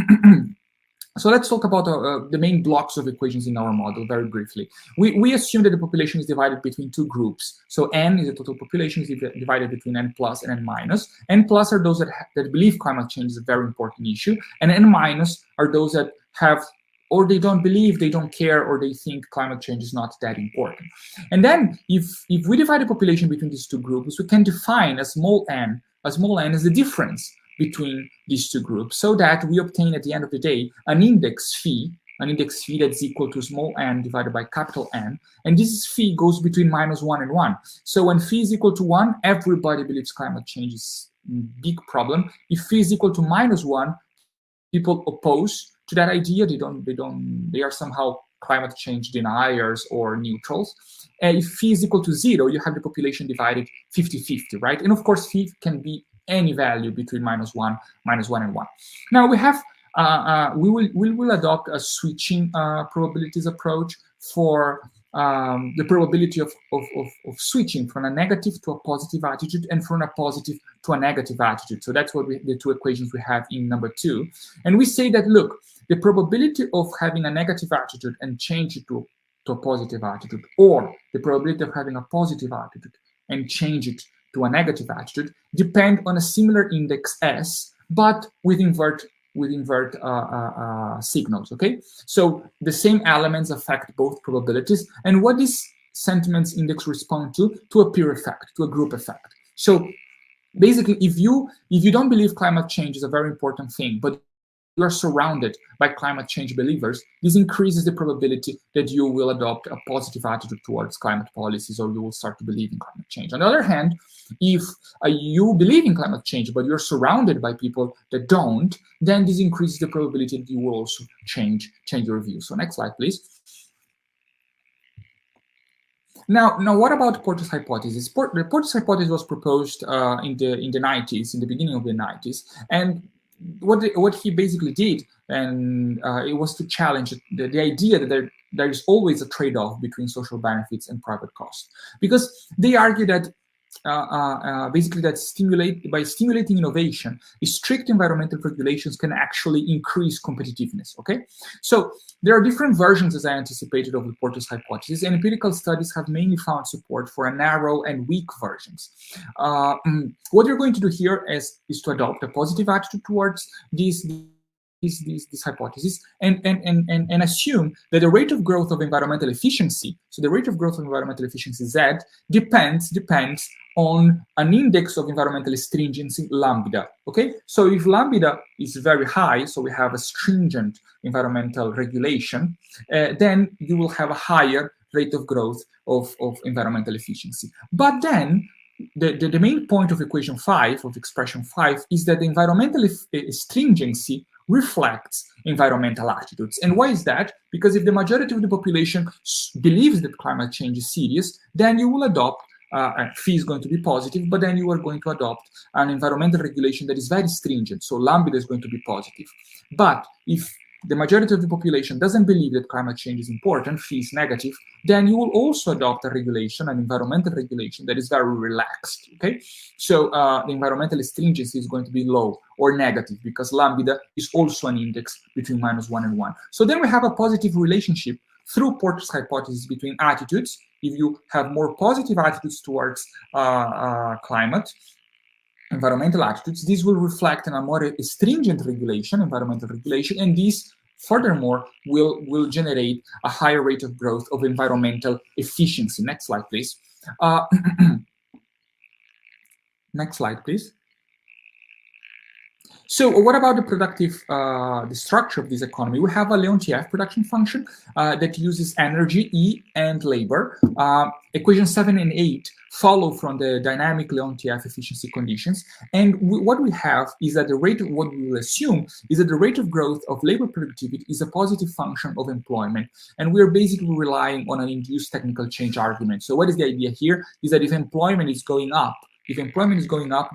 so let's talk about the main blocks of equations in our model very briefly. We assume that the population is divided between two groups. So N is the total population, is divided between N plus and N minus. N plus are those that believe climate change is a very important issue, and N minus are those that have, or they don't believe, they don't care, or they think climate change is not that important. And then if we divide the population between these two groups, we can define a small n as the difference between these two groups, so that we obtain at the end of the day an index phi, an index phi that's equal to small n divided by capital N, and this phi goes between -1 and 1. So when phi is equal to 1, everybody believes climate change is a big problem. If phi is equal to -1, people oppose to that idea. They are somehow climate change deniers or neutrals. If phi is equal to 0, you have the population divided 50-50, right? And of course, phi can be any value between -1 and 1. Now we have we will adopt a switching probabilities approach for the probability of switching from a negative to a positive attitude and from a positive to a negative attitude. So that's what the two equations we have in number 2. And we say that, look, the probability of having a negative attitude and change it to a positive attitude, or the probability of having a positive attitude and change it to a negative attitude, depend on a similar index S, but with invert signals, okay? So the same elements affect both probabilities, and what these sentiments index respond to a peer effect, to a group effect. So basically, if you don't believe climate change is a very important thing, but you are surrounded by climate change believers, this increases the probability that you will adopt a positive attitude towards climate policies, or you will start to believe in climate change. On the other hand, if you believe in climate change, but you're surrounded by people that don't, then this increases the probability that you will also change your view. So next slide, please. Now, what about Porter's hypothesis? The Porter's hypothesis was proposed in the 90s, in the beginning of the 90s, and what he basically did, and it was to challenge the idea that there is always a trade-off between social benefits and private costs, because they argue that basically that by stimulating innovation, strict environmental regulations can actually increase competitiveness. Okay, so there are different versions, as I anticipated, of the Porter's hypothesis, and empirical studies have mainly found support for a narrow and weak versions. What you're going to do here is to adopt a positive attitude towards this hypothesis and assume that the rate of growth of environmental efficiency, so the rate of growth of environmental efficiency Z, depends on an index of environmental stringency, lambda. Okay, so if lambda is very high, so we have a stringent environmental regulation, then you will have a higher rate of growth of environmental efficiency. But then the main point of equation 5, of expression 5, is that the environmental stringency reflects environmental attitudes. And why is that? Because if the majority of the population believes that climate change is serious, then you will adopt phi is going to be positive, but then you are going to adopt an environmental regulation that is very stringent, so lambda is going to be positive. But if the majority of the population doesn't believe that climate change is important, phi is negative, then you will also adopt a regulation, an environmental regulation that is very relaxed, okay? So the environmental stringency is going to be low or negative because lambda is also an index between -1 and 1. So then we have a positive relationship through Porter's hypothesis between attitudes. If you have more positive attitudes towards climate, environmental attitudes, this will reflect in a more stringent regulation, environmental regulation, and this furthermore will generate a higher rate of growth of environmental efficiency. Next slide, please. Next slide, please. So what about the productive, the structure of this economy? We have a Leontief production function that uses energy, E, and labor. Equation 7 and 8 follow from the dynamic Leontief efficiency conditions. And what we have is that what we will assume is that the rate of growth of labor productivity is a positive function of employment. And we're basically relying on an induced technical change argument. So what is the idea here? Is that if employment is going up,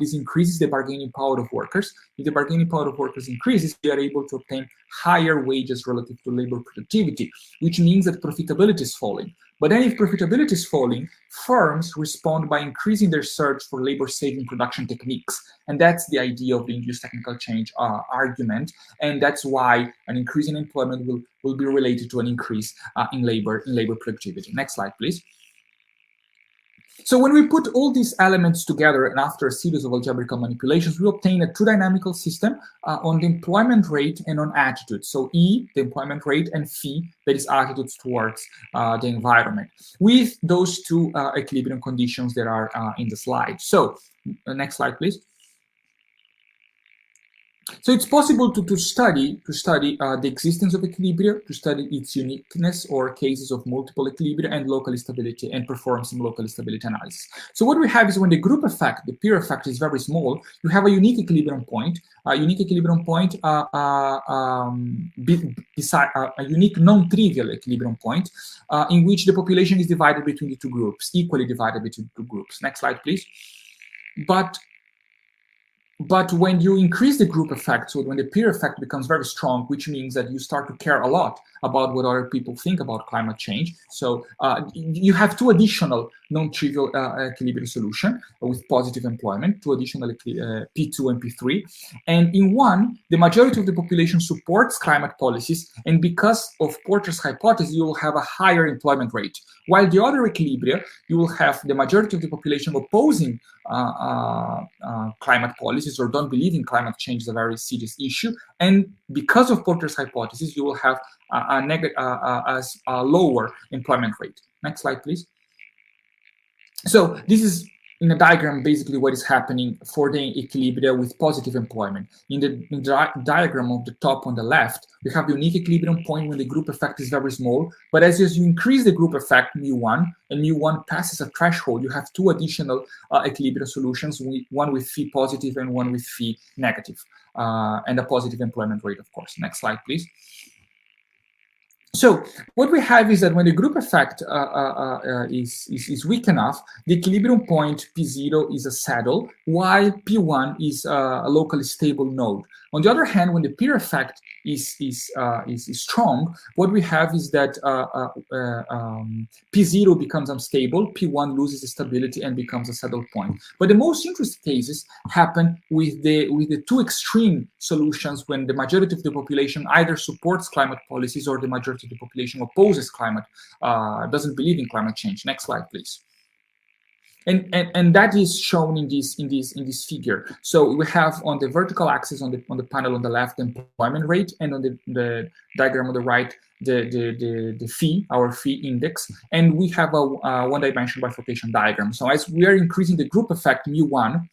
this increases the bargaining power of workers. If the bargaining power of workers increases, they are able to obtain higher wages relative to labor productivity, which means that profitability is falling. But then if profitability is falling, firms respond by increasing their search for labor-saving production techniques. And that's the idea of the induced technical change argument. And that's why an increase in employment will be related to an increase in labor productivity. Next slide, please. So when we put all these elements together and after a series of algebraical manipulations, we obtain a two-dynamical system on the employment rate and on attitudes. So E, the employment rate, and phi, that is attitudes towards the environment, with those two equilibrium conditions that are in the slide. So next slide, please. So it's possible to study the existence of equilibria, to study its uniqueness or cases of multiple equilibria and local stability, and perform some local stability analysis. So what we have is when the group effect, the peer effect, is very small, you have a unique equilibrium point. A unique equilibrium point beside a unique non-trivial equilibrium point in which the population is divided between the two groups, equally divided between the two groups. Next slide, please. But when you increase the group effect, so when the peer effect becomes very strong, which means that you start to care a lot about what other people think about climate change. So you have two additional non-trivial equilibrium solution with positive employment, two additional P2 and P3. And in one, the majority of the population supports climate policies. And because of Porter's hypothesis, you will have a higher employment rate. While the other equilibria, you will have the majority of the population opposing climate policies or don't believe in climate change is a very serious issue. And because of Porter's hypothesis, you will have a lower employment rate. Next slide, please. So this is in a diagram basically what is happening for the equilibria with positive employment. In the diagram of the top on the left, we have the unique equilibrium point when the group effect is very small. But as you increase the group effect, mu1, and mu1 passes a threshold, you have two additional equilibrium solutions, one with phi positive and one with phi negative, and a positive employment rate, of course. Next slide, please. So what we have is that when the group effect is weak enough, the equilibrium point P0 is a saddle, while P1 is a locally stable node. On the other hand, when the peer effect is strong, what we have is that P0 becomes unstable, P1 loses stability and becomes a saddle point. But the most interesting cases happen with the two extreme solutions when the majority of the population either supports climate policies or the majority of the population opposes climate, doesn't believe in climate change. Next slide, please. And that is shown in this figure. So we have on the vertical axis on the panel on the left the employment rate, and on the diagram on the right the phi, our phi index, and we have a one-dimensional bifurcation diagram. So as we are increasing the group effect mu1,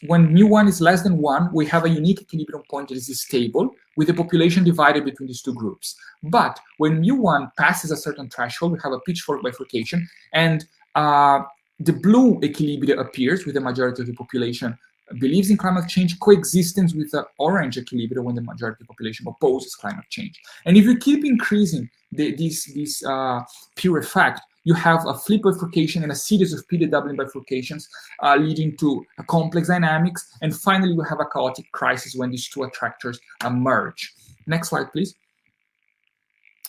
when mu1 is less than 1, we have a unique equilibrium point that is stable with the population divided between these two groups. But when mu1 passes a certain threshold, we have a pitchfork bifurcation, and the blue equilibria appears with the majority of the population believes in climate change, coexistence with the orange equilibria when the majority of the population opposes climate change. And if you keep increasing this peer effect, you have a flip bifurcation and a series of p-dedoubling bifurcations leading to a complex dynamics. And finally, we have a chaotic crisis when these two attractors merge. Next slide, please.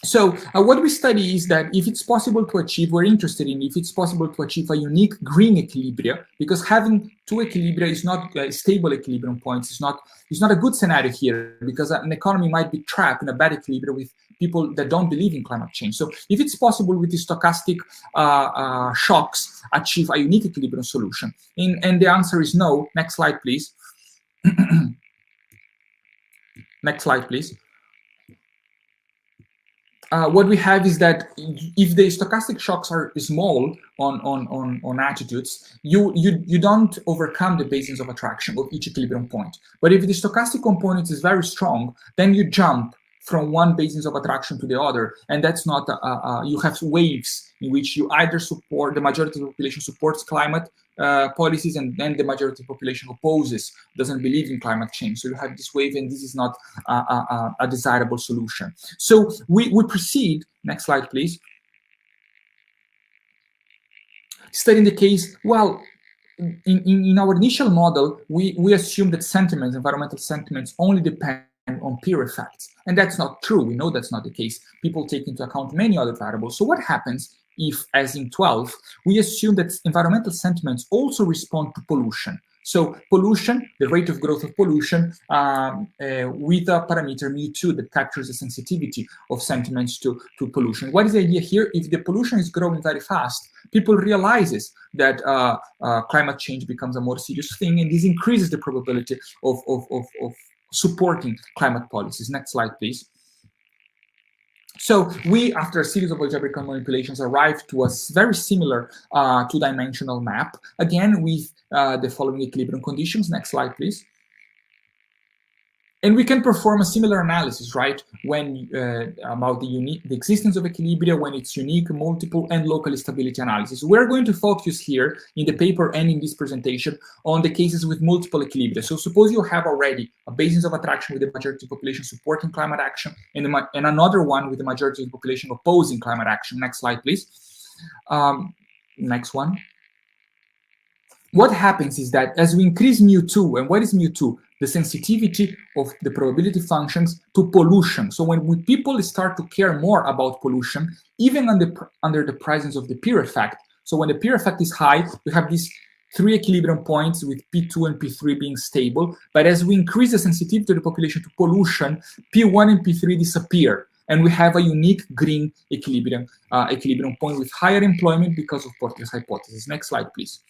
So what we study is that if it's possible to achieve, we're interested in if it's possible to achieve a unique green equilibria, because having two equilibria is not stable equilibrium points. It's not a good scenario here, because an economy might be trapped in a bad equilibrium with people that don't believe in climate change. So if it's possible with the stochastic shocks achieve a unique equilibrium solution, and the answer is no. Next slide, please. Next slide, please. What we have is that if the stochastic shocks are small on attitudes, you don't overcome the basins of attraction of each equilibrium point. But if the stochastic component is very strong, then you jump from one basis of attraction to the other, and that's not you have waves in which you either support, the majority of the population supports climate policies, and then the majority of the population opposes, doesn't believe in climate change. So you have this wave, and this is not a desirable solution. So we proceed. Next slide, please. Studying the case, well, in our initial model, we assume that sentiments, environmental sentiments, only depend on peer effects. And that's not true. We know that's not the case. People take into account many other variables. So what happens if, as in 12, we assume that environmental sentiments also respond to pollution? So pollution, the rate of growth of pollution, with a parameter mu2 that captures the sensitivity of sentiments to pollution. What is the idea here? If the pollution is growing very fast, people realizes that climate change becomes a more serious thing, and this increases the probability of supporting climate policies. Next slide, please. So we, after a series of algebraic manipulations, arrived to a very similar two-dimensional map, again with the following equilibrium conditions. Next slide, please. And we can perform a similar analysis, right? When about the existence of equilibria, when it's unique, multiple, and local stability analysis. We're going to focus here in the paper and in this presentation on the cases with multiple equilibria. So suppose you have already a basis of attraction with the majority of the population supporting climate action, and another one with the majority of the population opposing climate action. Next slide, please. Next one. What happens is that as we increase mu2, and what is mu2? The sensitivity of the probability functions to pollution. So when people start to care more about pollution, even under the presence of the peer effect. So when the peer effect is high, we have these 3 equilibrium points with P2 and P3 being stable. But as we increase the sensitivity of the population to pollution, P1 and P3 disappear. And we have a unique green equilibrium point with higher employment because of Porter's hypothesis. Next slide, please.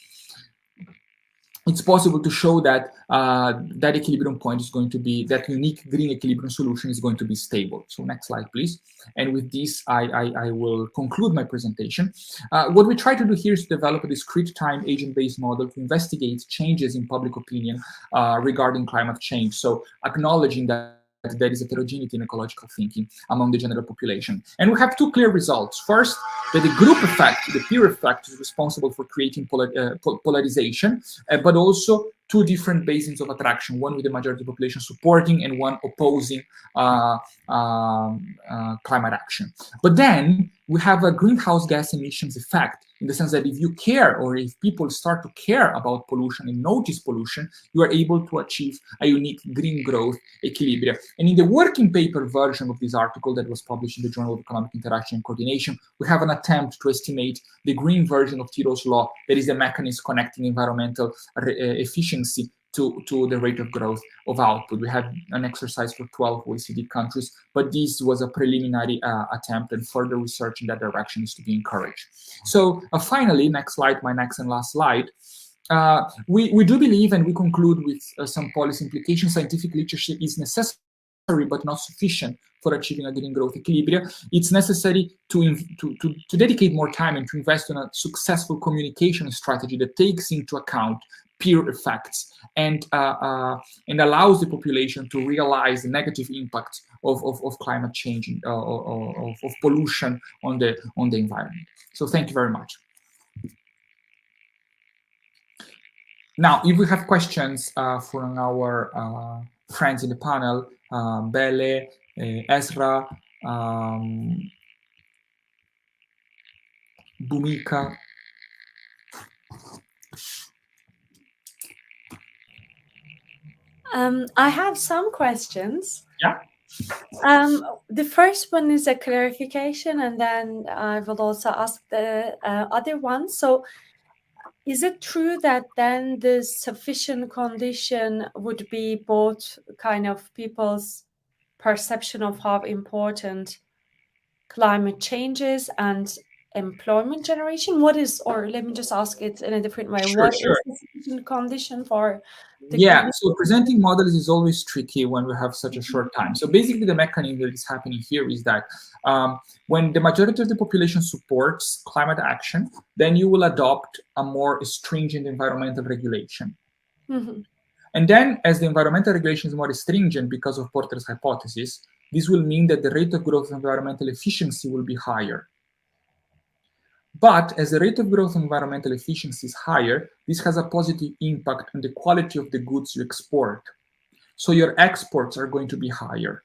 It's possible to show that that equilibrium point is going to be, that unique green equilibrium solution is going to be stable. So next slide, please. And with this, I will conclude my presentation. What we try to do here is to develop a discrete time agent-based model to investigate changes in public opinion regarding climate change. So acknowledging that there is heterogeneity in ecological thinking among the general population. And we have 2 clear results. First, that the group effect, the peer effect, is responsible for creating polarization, but also 2 different basins of attraction, one with the majority population supporting and one opposing climate action. But then we have a greenhouse gas emissions effect, in the sense that if you care, or if people start to care about pollution and notice pollution, you are able to achieve a unique green growth equilibrium. And in the working paper version of this article that was published in the Journal of Economic Interaction and Coordination, we have an attempt to estimate the green version of Tirol's law, that is the mechanism connecting environmental efficiency to the rate of growth of output. We had an exercise for 12 OECD countries, but this was a preliminary attempt, and further research in that direction is to be encouraged. So finally, next slide, my next and last slide. We do believe, and we conclude with some policy implications, scientific literature is necessary but not sufficient for achieving a green growth equilibrium. It's necessary to dedicate more time and to invest in a successful communication strategy that takes into account peer effects and allows the population to realize the negative impacts of climate change, of pollution on the environment. So thank you very much. Now, if we have questions from our friends in the panel, Bele, Ezra, Bhumika. I have some questions. Yeah. The first one is a clarification, and then I will also ask the other one. So is it true that then the sufficient condition would be both kind of people's perception of how important climate change is and employment generation? What is, or let me just ask it in a different way, what is the sufficient condition for the so presenting models is always tricky when we have such a short time. So basically the mechanism that is happening here is that when the majority of the population supports climate action, then you will adopt a more stringent environmental regulation. Mm-hmm. And then as the environmental regulation is more stringent because of Porter's hypothesis, this will mean that the rate of growth of environmental efficiency will be higher. But as the rate of growth of environmental efficiency is higher, this has a positive impact on the quality of the goods you export. So your exports are going to be higher.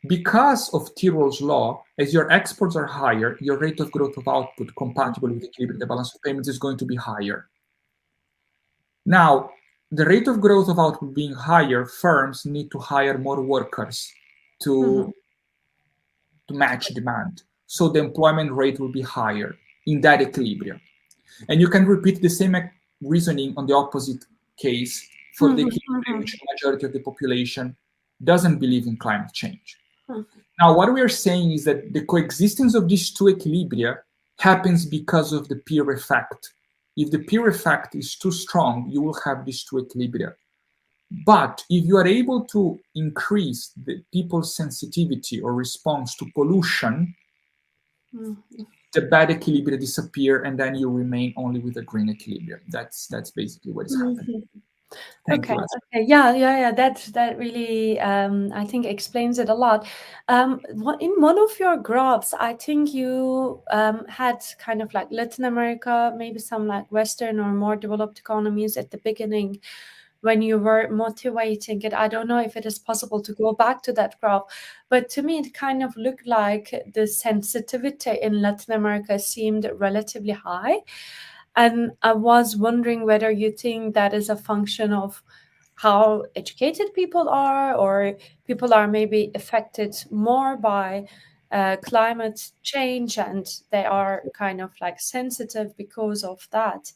Because of Tirol's law, as your exports are higher, your rate of growth of output compatible with equilibrium, the balance of payments, is going to be higher. Now, the rate of growth of output being higher, firms need to hire more workers to match demand. So the employment rate will be higher in that equilibrium. And you can repeat the same reasoning on the opposite case for the equilibrium in which the majority of the population doesn't believe in climate change. Now, what we are saying is that the coexistence of these 2 equilibria happens because of the peer effect. If the peer effect is too strong, you will have these 2 equilibria. But if you are able to increase the people's sensitivity or response to pollution, the bad equilibria disappear, and then you remain only with a green equilibrium. That's basically what is happening. Thank you. Okay. Yeah. That really, I think, explains it a lot. In one of your graphs, I think you had kind of like Latin America, maybe some like Western or more developed economies at the beginning when you were motivating it. I don't know if it is possible to go back to that graph, but to me, it kind of looked like the sensitivity in Latin America seemed relatively high. And I was wondering whether you think that is a function of how educated people are, or people are maybe affected more by climate change and they are kind of like sensitive because of that.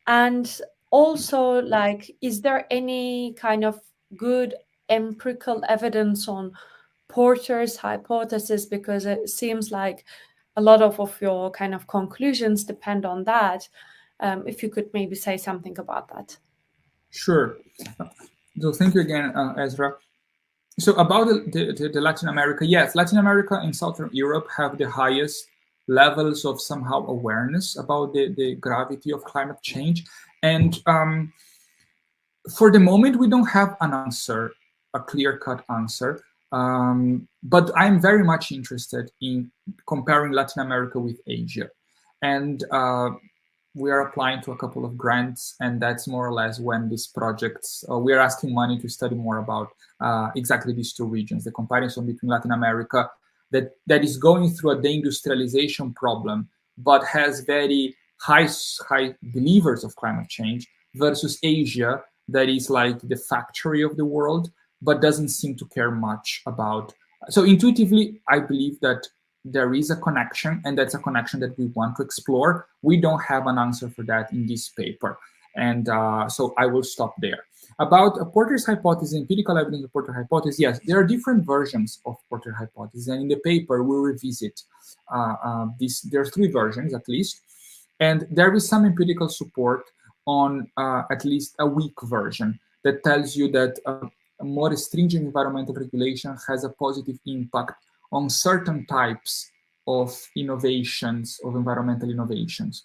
And also, like, is there any kind of good empirical evidence on Porter's hypothesis? Because it seems like a lot of your kind of conclusions depend on that. If you could maybe say something about that. Sure. So thank you again, Ezra. So about the Latin America, yes, Latin America and Southern Europe have the highest levels of somehow awareness about the gravity of climate change. And for the moment, we don't have an answer, a clear-cut answer. But I'm very much interested in comparing Latin America with Asia. And we are applying to a couple of grants, and that's more or less when these projects, we are asking money to study more about exactly these two regions, the comparison between Latin America that is going through a deindustrialization problem, but has very high believers of climate change, versus Asia, that is like the factory of the world, but doesn't seem to care much about. So intuitively, I believe that there is a connection, and that's a connection that we want to explore. We don't have an answer for that in this paper. And so I will stop there. About Porter's hypothesis, empirical evidence of Porter's hypothesis, yes, there are different versions of Porter's hypothesis. And in the paper, we'll revisit this. There are three versions at least. And there is some empirical support on at least a weak version that tells you that a more stringent environmental regulation has a positive impact on certain types of innovations, of environmental innovations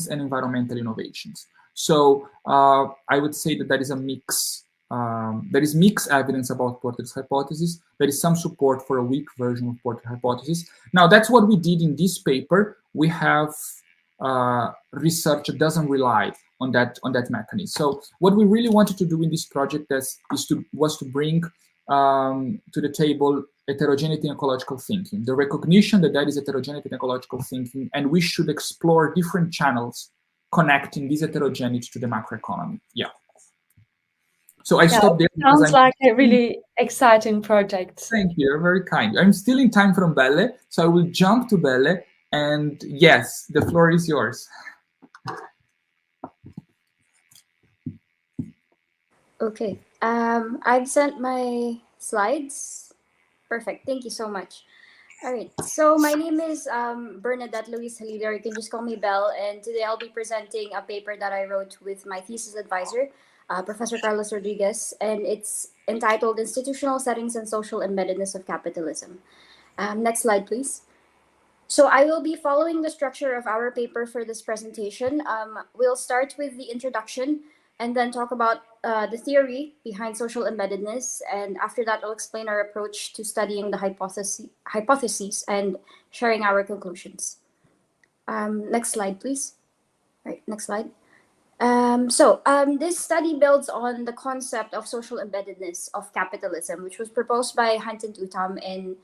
and environmental innovations. So I would say that there is a mix. There is mixed evidence about Porter's hypothesis. There is some support for a weak version of Porter's hypothesis. Now, that's what we did in this paper. We have research that doesn't rely on that mechanism. So what we really wanted to do in this project was to bring to the table heterogeneity in ecological thinking, the recognition that there is heterogeneity in ecological thinking, and we should explore different channels connecting this heterogeneity to the macroeconomy. Yeah. So I stopped there. Sounds like a really exciting project. Thank you. You're very kind. I'm still in time from Belle, so I will jump to Belle. And yes, the floor is yours. Okay. I've sent my slides. Perfect. Thank you so much. All right. So my name is Bernadette Louise Halida. You can just call me Belle. And today I'll be presenting a paper that I wrote with my thesis advisor, Professor Carlos Rodriguez, and it's entitled Institutional Settings and Social Embeddedness of Capitalism. Next slide, please. So I will be following the structure of our paper for this presentation. We'll start with the introduction and then talk about the theory behind social embeddedness. And after that, I'll explain our approach to studying the hypotheses and sharing our conclusions. Next slide, please. All right, next slide. This study builds on the concept of social embeddedness of capitalism, which was proposed by Hunt and Utam in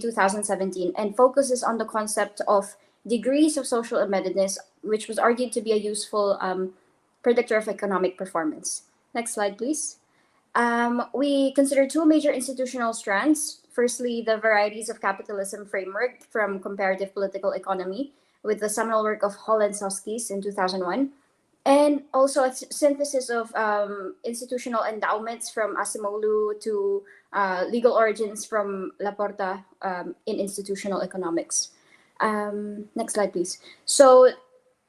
2017, and focuses on the concept of degrees of social embeddedness, which was argued to be a useful predictor of economic performance. Next slide, please. We consider two major institutional strands. Firstly, the varieties of capitalism framework from comparative political economy, with the seminal work of Hall and Soskis in 2001. And also a synthesis of institutional endowments from Asimoglu to legal origins from Laporta in institutional economics. Next slide, please. So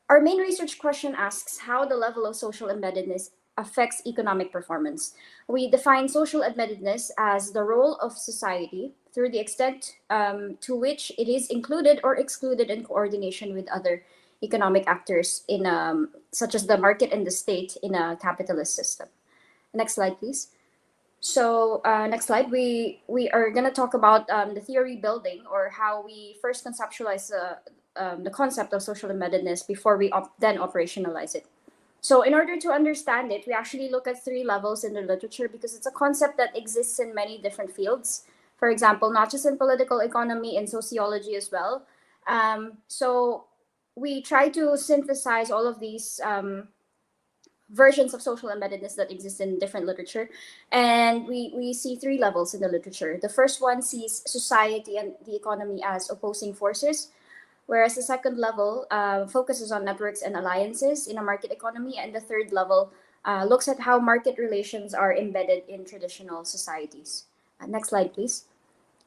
our main research question asks how the level of social embeddedness affects economic performance. We define social embeddedness as the role of society through the extent to which it is included or excluded in coordination with other economic actors in such as the market and the state in a capitalist system. Next slide, please. So next slide, we are going to talk about the theory building, or how we first conceptualize the concept of social embeddedness before we then operationalize it. So in order to understand it, we actually look at 3 levels in the literature, because it's a concept that exists in many different fields. For example, not just in political economy, in sociology as well. So we try to synthesize all of these versions of social embeddedness that exist in different literature. And we see 3 levels in the literature. The first one sees society and the economy as opposing forces, whereas the second level focuses on networks and alliances in a market economy. And the third level looks at how market relations are embedded in traditional societies. Next slide, please.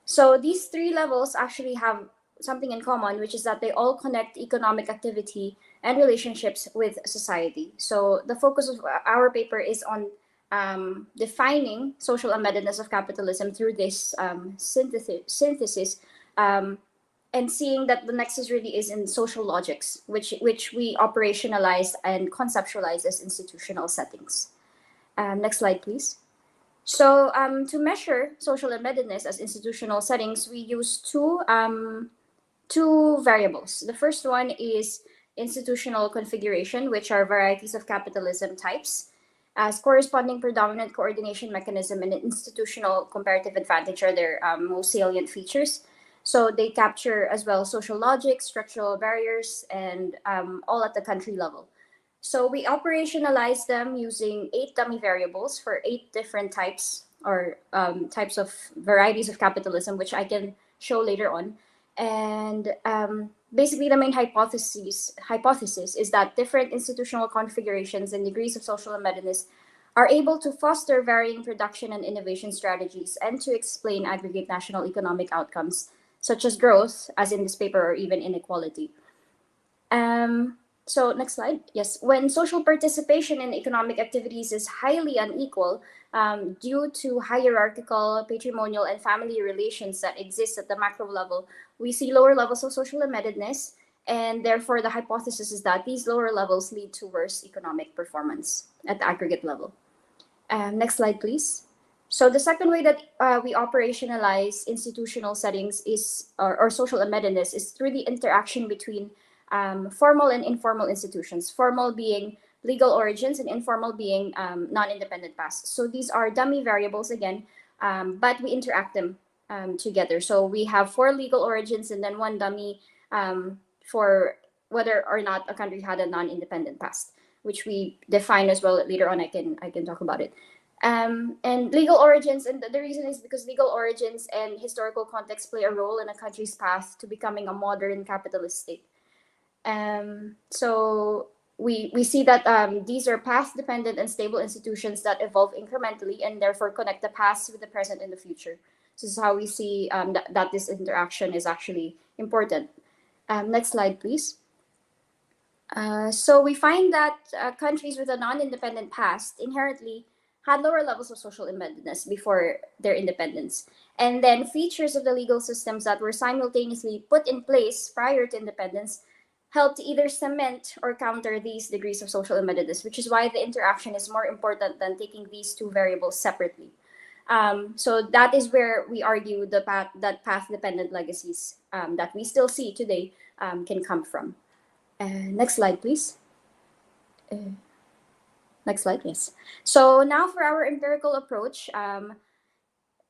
So these 3 levels actually have something in common, which is that they all connect economic activity and relationships with society. So the focus of our paper is on defining social embeddedness of capitalism through this synthesis, and seeing that the nexus really is in social logics, which we operationalize and conceptualize as institutional settings. Next slide, please. So to measure social embeddedness as institutional settings, we use two variables. The first one is institutional configuration, which are varieties of capitalism types, as corresponding predominant coordination mechanism and institutional comparative advantage are their most salient features. So they capture as well social logic, structural barriers, and all at the country level. So we operationalize them using 8 dummy variables for 8 different types, or types of varieties of capitalism, which I can show later on. And basically the main hypothesis is that different institutional configurations and degrees of social embeddedness are able to foster varying production and innovation strategies, and to explain aggregate national economic outcomes, such as growth, as in this paper, or even inequality. So next slide. Yes, when social participation in economic activities is highly unequal due to hierarchical, patrimonial, and family relations that exist at the macro level, we see lower levels of social embeddedness, and therefore the hypothesis is that these lower levels lead to worse economic performance at the aggregate level. Next slide, please. So the second way that we operationalize institutional settings is, or social embeddedness, is through the interaction between formal and informal institutions, formal being legal origins and informal being non-independent past. So these are dummy variables again, but we interact them together. So we have 4 legal origins and then 1 dummy for whether or not a country had a non-independent past, which we define as well later on. I can talk about it. And legal origins, and the reason is because legal origins and historical context play a role in a country's path to becoming a modern capitalist state. So we see that these are path-dependent and stable institutions that evolve incrementally and therefore connect the past with the present and the future. So this is how we see that this interaction is actually important. Next slide, please. So we find that countries with a non-independent past inherently had lower levels of social embeddedness before their independence. And then features of the legal systems that were simultaneously put in place prior to independence helped either cement or counter these degrees of social embeddedness, which is why the interaction is more important than taking these 2 variables separately. So that is where we argue that path-dependent legacies that we still see today can come from. Next slide, please. Next slide, yes. So now for our empirical approach.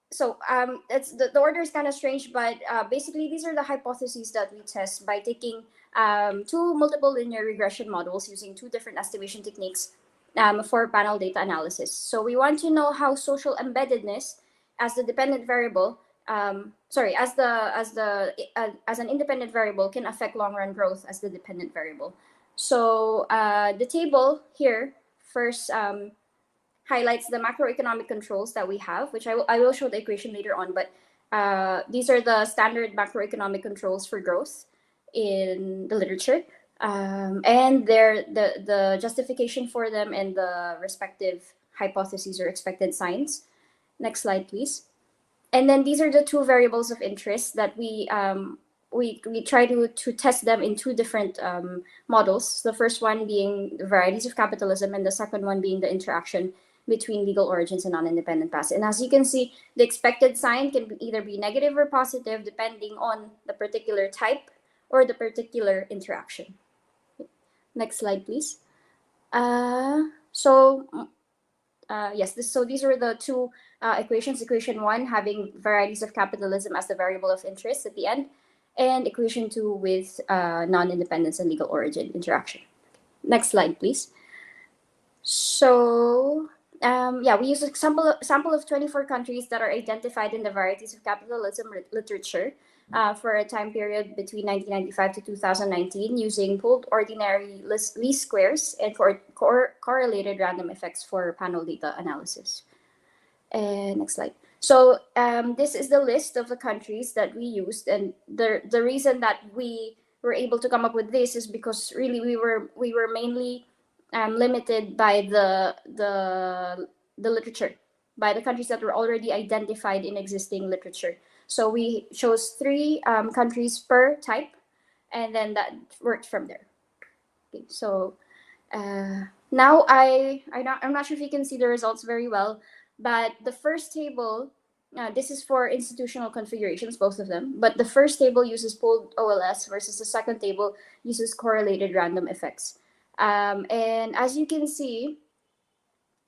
It's the order is kind of strange, but basically these are the hypotheses that we test by taking 2 multiple linear regression models using 2 different estimation techniques for panel data analysis. So we want to know how social embeddedness as the dependent variable, as an independent variable can affect long-run growth as the dependent variable. So the table here first highlights the macroeconomic controls that we have, which I will show the equation later on, but these are the standard macroeconomic controls for growth in the literature, and the justification for them and the respective hypotheses or expected signs. Next slide, please. And then these are the 2 variables of interest that we we try to test them in two different models. The first one being the varieties of capitalism, and the second one being the interaction between legal origins and non-independent past. And as you can see, the expected sign can either be negative or positive depending on the particular type or the particular interaction. Next slide, please. Yes, so these are the two equations. Equation 1 having varieties of capitalism as the variable of interest at the end, and equation 2 with non-independence and legal origin interaction. Next slide, please. So we use a sample of 24 countries that are identified in the varieties of capitalism literature for a time period between 1995 to 2019 using pooled ordinary least squares and correlated random effects for panel data analysis. And next slide. So this is the list of the countries that we used, and the reason that we were able to come up with this is because really we were mainly limited by the literature, by the countries that were already identified in existing literature. So we chose 3 countries per type, and then that worked from there. Okay, so now I'm not sure if you can see the results very well, but the first table, this is for institutional configurations, both of them. But the first table uses pooled OLS versus the second table uses correlated random effects. And as you can see,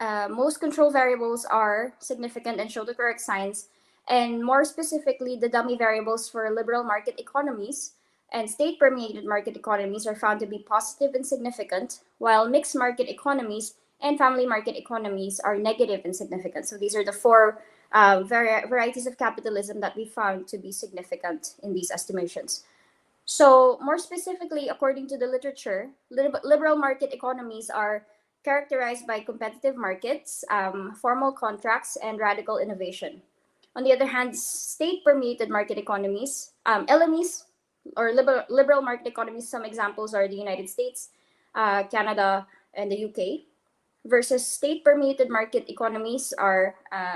most control variables are significant and show the correct signs. And more specifically, the dummy variables for liberal market economies and state-permeated market economies are found to be positive and significant, while mixed market economies and family market economies are negative and significant. So these are the 4 varieties of capitalism that we found to be significant in these estimations. So more specifically, according to the literature, liberal market economies are characterized by competitive markets, formal contracts, and radical innovation. On the other hand, state-permeated market economies, LMEs, or liberal market economies, some examples are the United States, Canada, and the UK, versus state-permeated market economies are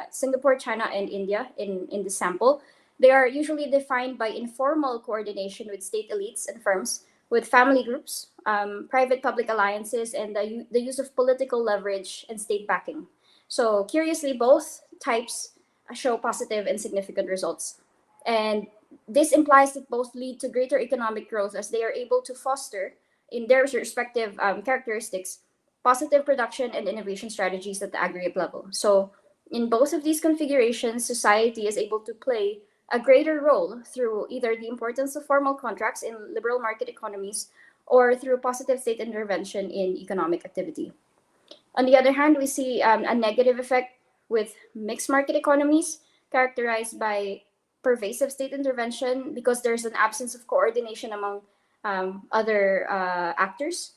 Singapore, China, and India in the sample. They are usually defined by informal coordination with state elites and firms, with family groups, private-public alliances, and the use of political leverage and state backing. So curiously, both types show positive and significant results. And this implies that both lead to greater economic growth as they are able to foster, in their respective characteristics, positive production and innovation strategies at the aggregate level. So in both of these configurations, society is able to play a greater role through either the importance of formal contracts in liberal market economies or through positive state intervention in economic activity. On the other hand, we see a negative effect with mixed market economies characterized by pervasive state intervention because there's an absence of coordination among other actors.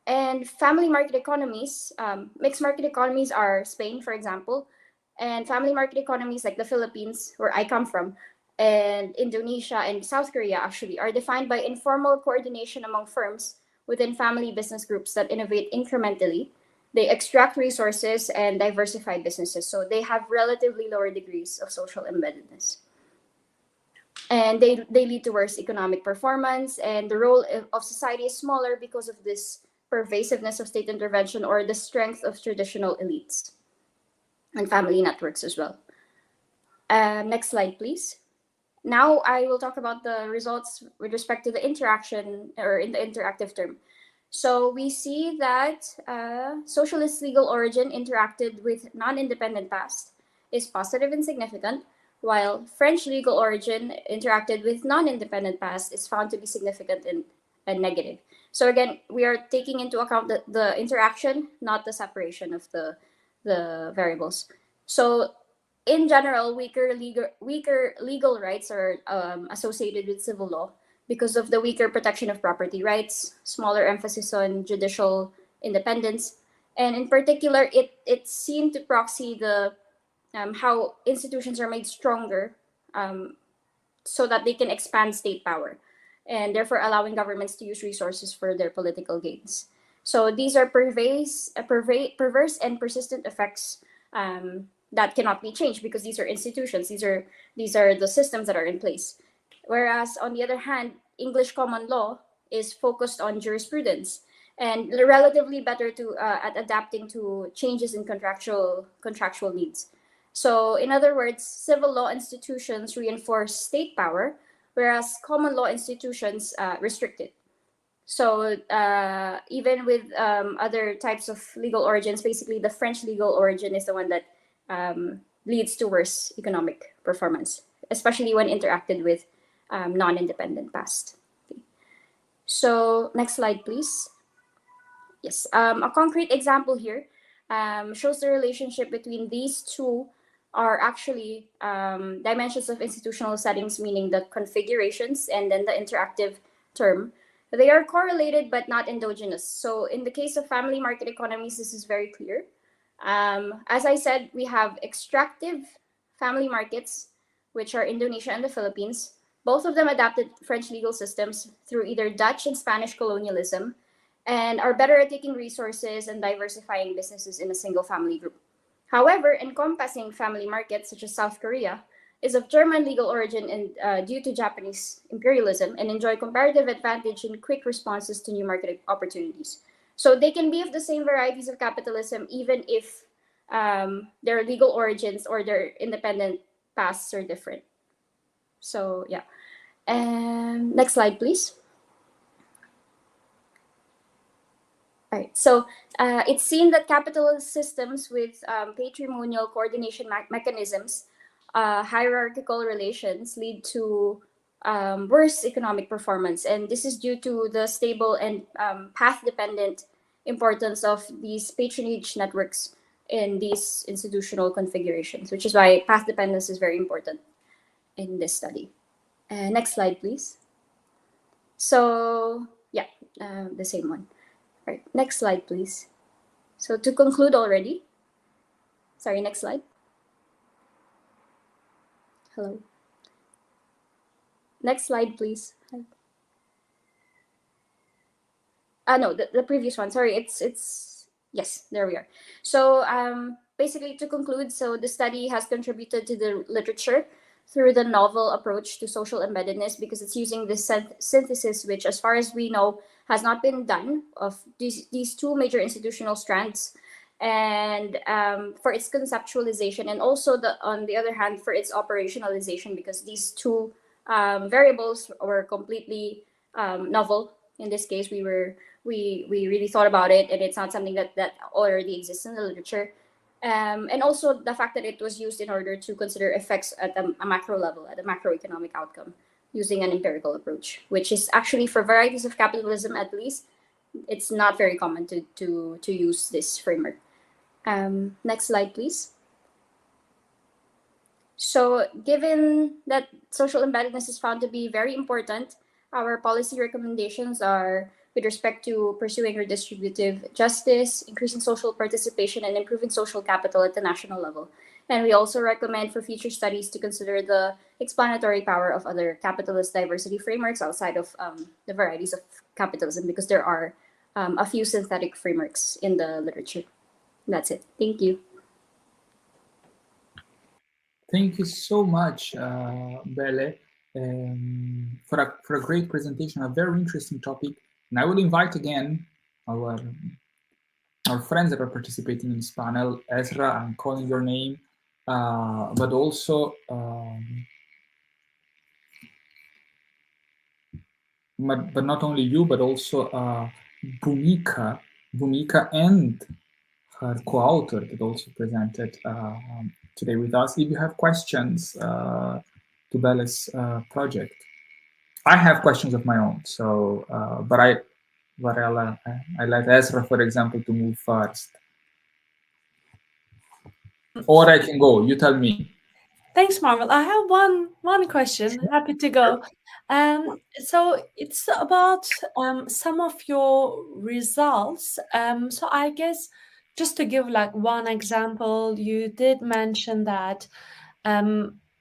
And family market economies, mixed market economies are Spain, for example, and family market economies like the Philippines, where I come from, and Indonesia and South Korea actually are defined by informal coordination among firms within family business groups that innovate incrementally. They extract resources and diversify businesses, so they have relatively lower degrees of social embeddedness. And they lead to worse economic performance, and the role of society is smaller because of this pervasiveness of state intervention or the strength of traditional elites and family networks as well. Next slide, please. Now I will talk about the results with respect to the interaction, or in the interactive term. So we see that socialist legal origin interacted with non-independent past is positive and significant, while French legal origin interacted with non-independent past is found to be significant and negative. So again, we are taking into account the interaction, not the separation of the variables. So in general, weaker legal rights are associated with civil law because of the weaker protection of property rights, smaller emphasis on judicial independence, and in particular, it seemed to proxy the how institutions are made stronger so that they can expand state power, and therefore allowing governments to use resources for their political gains. So these are perverse and persistent effects that cannot be changed because these are institutions. These are the systems that are in place. Whereas on the other hand, English common law is focused on jurisprudence and relatively better at adapting to changes in contractual needs. So in other words, civil law institutions reinforce state power, whereas common law institutions restrict it. So even with other types of legal origins, basically the French legal origin is the one that leads to worse economic performance, especially when interacted with non-independent past. Okay. So next slide, please. Yes, a concrete example here shows the relationship between these two are actually dimensions of institutional settings, meaning the configurations and then the interactive term. They are correlated but not endogenous. So in the case of family market economies, this is very clear. As I said, we have extractive family markets, which are Indonesia and the Philippines. Both of them adapted French legal systems through either Dutch and Spanish colonialism, and are better at taking resources and diversifying businesses in a single family group. However, encompassing family markets such as South Korea is of German legal origin and due to Japanese imperialism, and enjoy comparative advantage in quick responses to new market opportunities. So they can be of the same varieties of capitalism even if their legal origins or their independent pasts are different. So yeah. And next slide, please. All right, so it's seen that capitalist systems with patrimonial coordination mechanisms, hierarchical relations lead to worse economic performance. And this is due to the stable and path-dependent importance of these patronage networks in these institutional configurations, which is why path dependence is very important in this study. Next slide, please. So yeah, the same one. All right, next slide, please. So to conclude already, sorry, next slide. Hello. Next slide, please. No, the previous one. Sorry, it's yes, there we are. So basically to conclude, so the study has contributed to the literature through the novel approach to social embeddedness because it's using this synthesis, which as far as we know, has not been done of these two major institutional strands, and for its conceptualization, and also on the other hand for its operationalization, because these two variables were completely novel. In this case, we really thought about it, and it's not something that already exists in the literature. And also the fact that it was used in order to consider effects at a macro level, at a macroeconomic outcome, using an empirical approach, which is actually for varieties of capitalism, at least, it's not very common to use this framework. Next slide, please. So given that social embeddedness is found to be very important, our policy recommendations are with respect to pursuing redistributive justice, increasing social participation, and improving social capital at the national level. And we also recommend for future studies to consider the explanatory power of other capitalist diversity frameworks outside of the varieties of capitalism, because there are a few synthetic frameworks in the literature. That's it. Thank you. Thank you so much, Belle, for a great presentation, a very interesting topic. And I will invite again our friends that are participating in this panel. Ezra, I'm calling your name, but also but not only you, but also Bhumika and her co-author that also presented today with us. If you have questions to Belle's project, I have questions of my own. So, but I let Ezra, for example, to move first, or I can go. You tell me. Thanks, Marvel. I have one question. Happy to go. So it's about some of your results. So I guess just to give like one example, you did mention that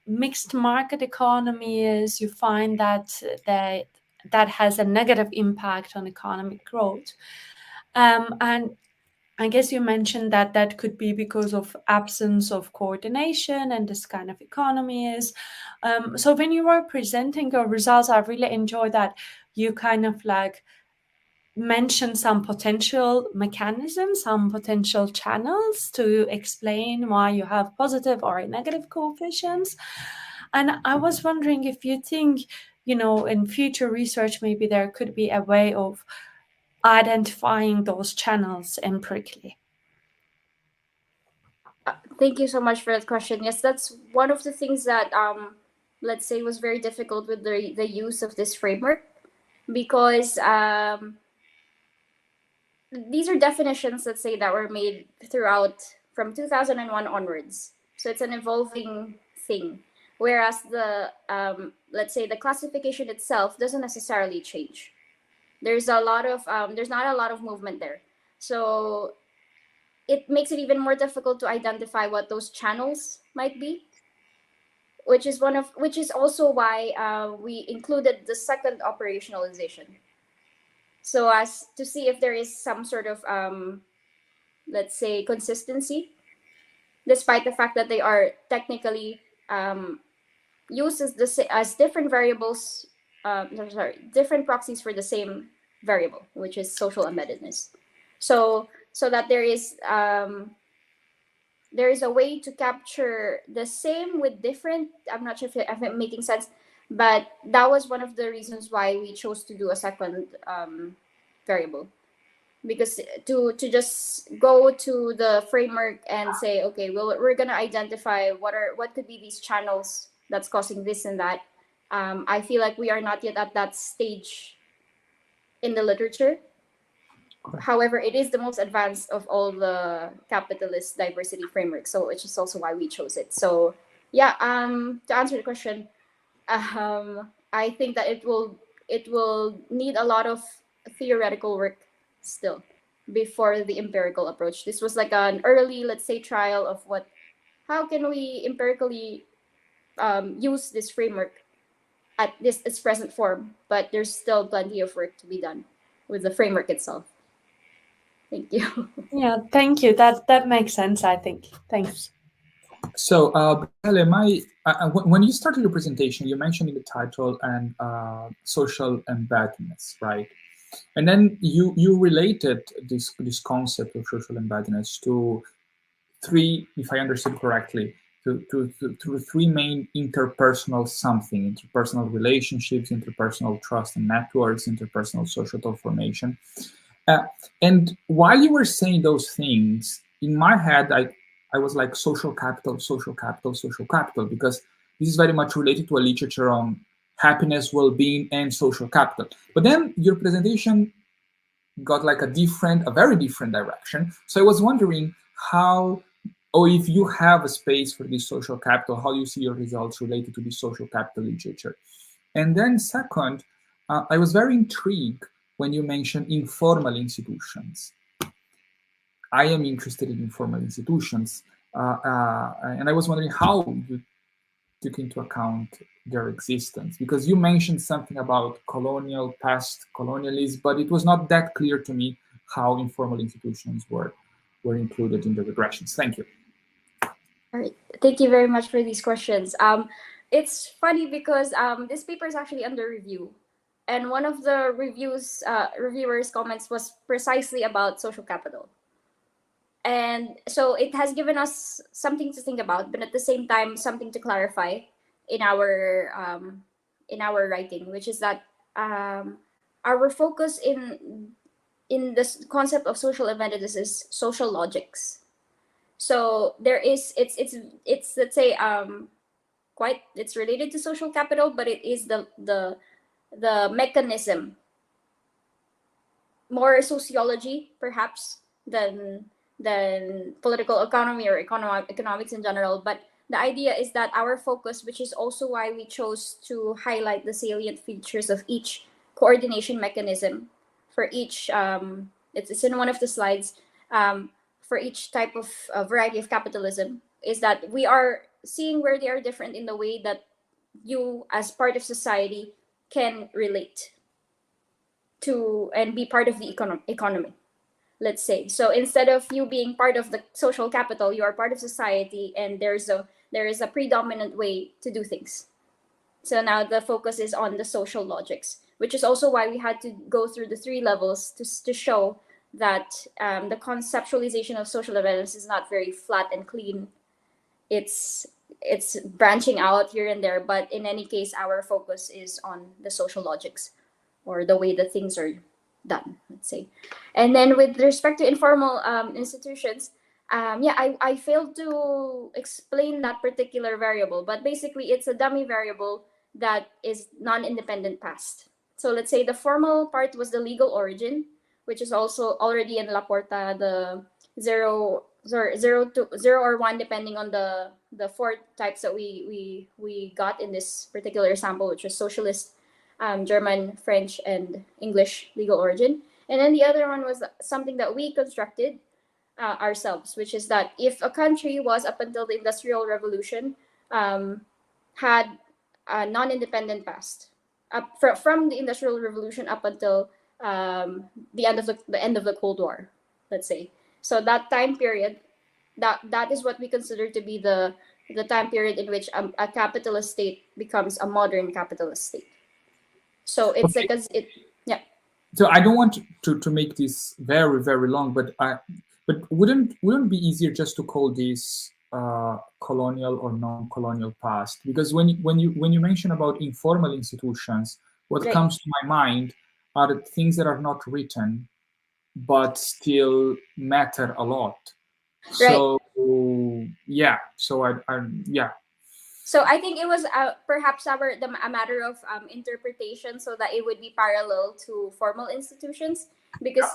mixed market economy is, you find that that has a negative impact on economic growth. And I guess you mentioned that that could be because of absence of coordination and this kind of economies. So when you were presenting your results, I really enjoyed that you kind of like mention some potential mechanisms, some potential channels to explain why you have positive or negative coefficients. And I was wondering if you think, in future research, maybe there could be a way of identifying those channels empirically. Thank you so much for that question. Yes, that's one of the things that, let's say, was very difficult with the use of this framework, because these are definitions, let's say, that were made throughout from 2001 onwards. So it's an evolving thing. Whereas the, let's say, the classification itself doesn't necessarily change. There's a lot of, there's not a lot of movement there. So it makes it even more difficult to identify what those channels might be, which is also why we included the second operationalization. So as to see if there is some sort of, let's say, consistency, despite the fact that they are technically used as different variables, different proxies for the same variable, which is social embeddedness. So that there is a way to capture the same with different. I'm not sure if I'm making sense, but that was one of the reasons why we chose to do a second variable, because to just go to the framework and say, okay, well, we're gonna identify what could be these channels that's causing this and that. I feel like we are not yet at that stage in the literature. However, it is the most advanced of all the capitalist diversity frameworks, so which is also why we chose it. So yeah, to answer the question, I think that it will need a lot of theoretical work still before the empirical approach. This was like an early, let's say, trial of how can we empirically use this framework at its present form, but there's still plenty of work to be done with the framework itself. Thank you. Yeah, thank you. That makes sense, I think. Thanks. So, when you started your presentation, you mentioned in the title and social embeddedness, right? And then you related this concept of social embeddedness to three, if I understood correctly, to three main interpersonal relationships, interpersonal trust and networks, interpersonal societal formation. And while you were saying those things, in my head, I was like social capital, because this is very much related to a literature on happiness, well-being, and social capital. But then your presentation got like a very different direction. So I was wondering if you have a space for this social capital, how you see your results related to this social capital literature. And then second, I was very intrigued when you mentioned informal institutions. I am interested in informal institutions, and I was wondering how you took into account their existence, because you mentioned something about past colonialism, but it was not that clear to me how informal institutions were included in the regressions. Thank you. All right, thank you very much for these questions. It's funny because this paper is actually under review. And one of the reviewers' comments was precisely about social capital. And so it has given us something to think about, but at the same time, something to clarify in our writing, which is that our focus in this concept of social embeddedness is social logics. So there is it's let's say it's related to social capital, but it is the mechanism, more sociology perhaps than political economy or economics in general. But the idea is that our focus, which is also why we chose to highlight the salient features of each coordination mechanism for each, it's in one of the slides, for each type of variety of capitalism, is that we are seeing where they are different in the way that you as part of society can relate to and be part of the economy. let's say. So instead of you being part of the social capital, you are part of society, and there is a predominant way to do things. So now the focus is on the social logics, which is also why we had to go through the 3 levels to show that the conceptualization of social development is not very flat and clean. It's branching out here and there, but in any case, our focus is on the social logics, or the way that things are done, let's say. And then with respect to informal institutions, I failed to explain that particular variable, but basically it's a dummy variable that is non-independent past. So let's say the formal part was the legal origin, which is also already in La Porta, the 0 or 1, depending on the 4 types that we got in this particular sample, which was socialist, German, French, and English legal origin. And then the other one was something that we constructed ourselves, which is that if a country was, up until the Industrial Revolution, had a non-independent past, from the Industrial Revolution up until the end of the Cold War, let's say. So that time period, that is what we consider to be the time period in which a capitalist state becomes a modern capitalist state. So it's okay. like yeah. So I don't want to make this very, very long, but wouldn't it be easier just to call this colonial or non-colonial past? Because when you mention about informal institutions, what Right. comes to my mind are the things that are not written, but still matter a lot. So yeah, so yeah. So I think it was perhaps a matter of interpretation, so that it would be parallel to formal institutions, because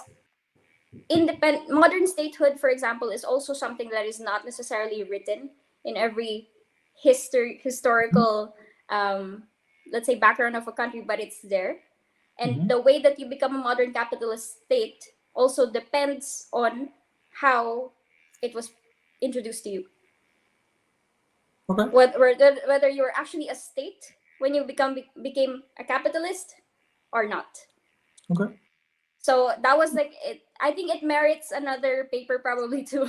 modern statehood, for example, is also something that is not necessarily written in every historical, let's say, background of a country, but it's there. And the way that you become a modern capitalist state also depends on how it was introduced to you. Okay. Whether you're actually a state when you became a capitalist or not. Okay. So that was like it. I think it merits another paper probably to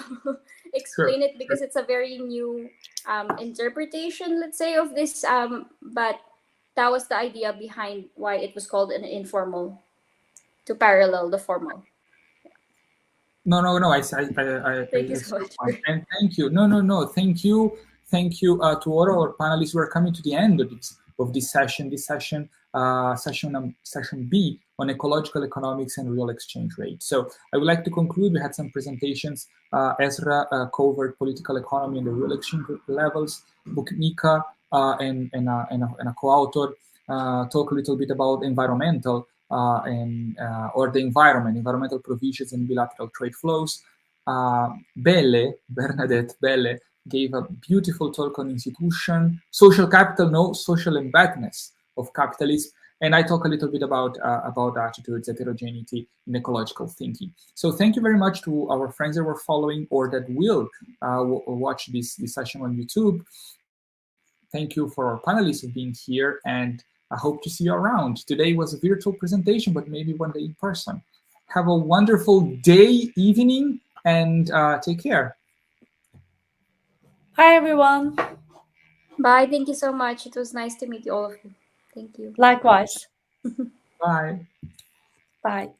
explain it, because it's a very new interpretation, let's say, of this. But that was the idea behind why it was called an informal, to parallel the formal. No. Thank you so much. And thank you. No. Thank you to all our panelists. We're coming to the end of this session. Session B on ecological economics and real exchange rate. So I would like to conclude. We had some presentations. Ezra covered political economy and the real exchange levels. Buknika and a co-author talk a little bit about environmental or the environmental provisions and bilateral trade flows. Bernadette Belle gave a beautiful talk on institution, social capital, no social embeddedness of capitalism. And I talk a little bit about attitudes, heterogeneity, and ecological thinking. So thank you very much to our friends that were following or that will watch this session on YouTube. Thank you for our panelists for being here, and I hope to see you around. Today was a virtual presentation, but maybe one day in person. Have a wonderful day, evening, and take care. Bye, everyone. Bye. Thank you so much. It was nice to meet all of you. Thank you. Likewise. Bye. Bye.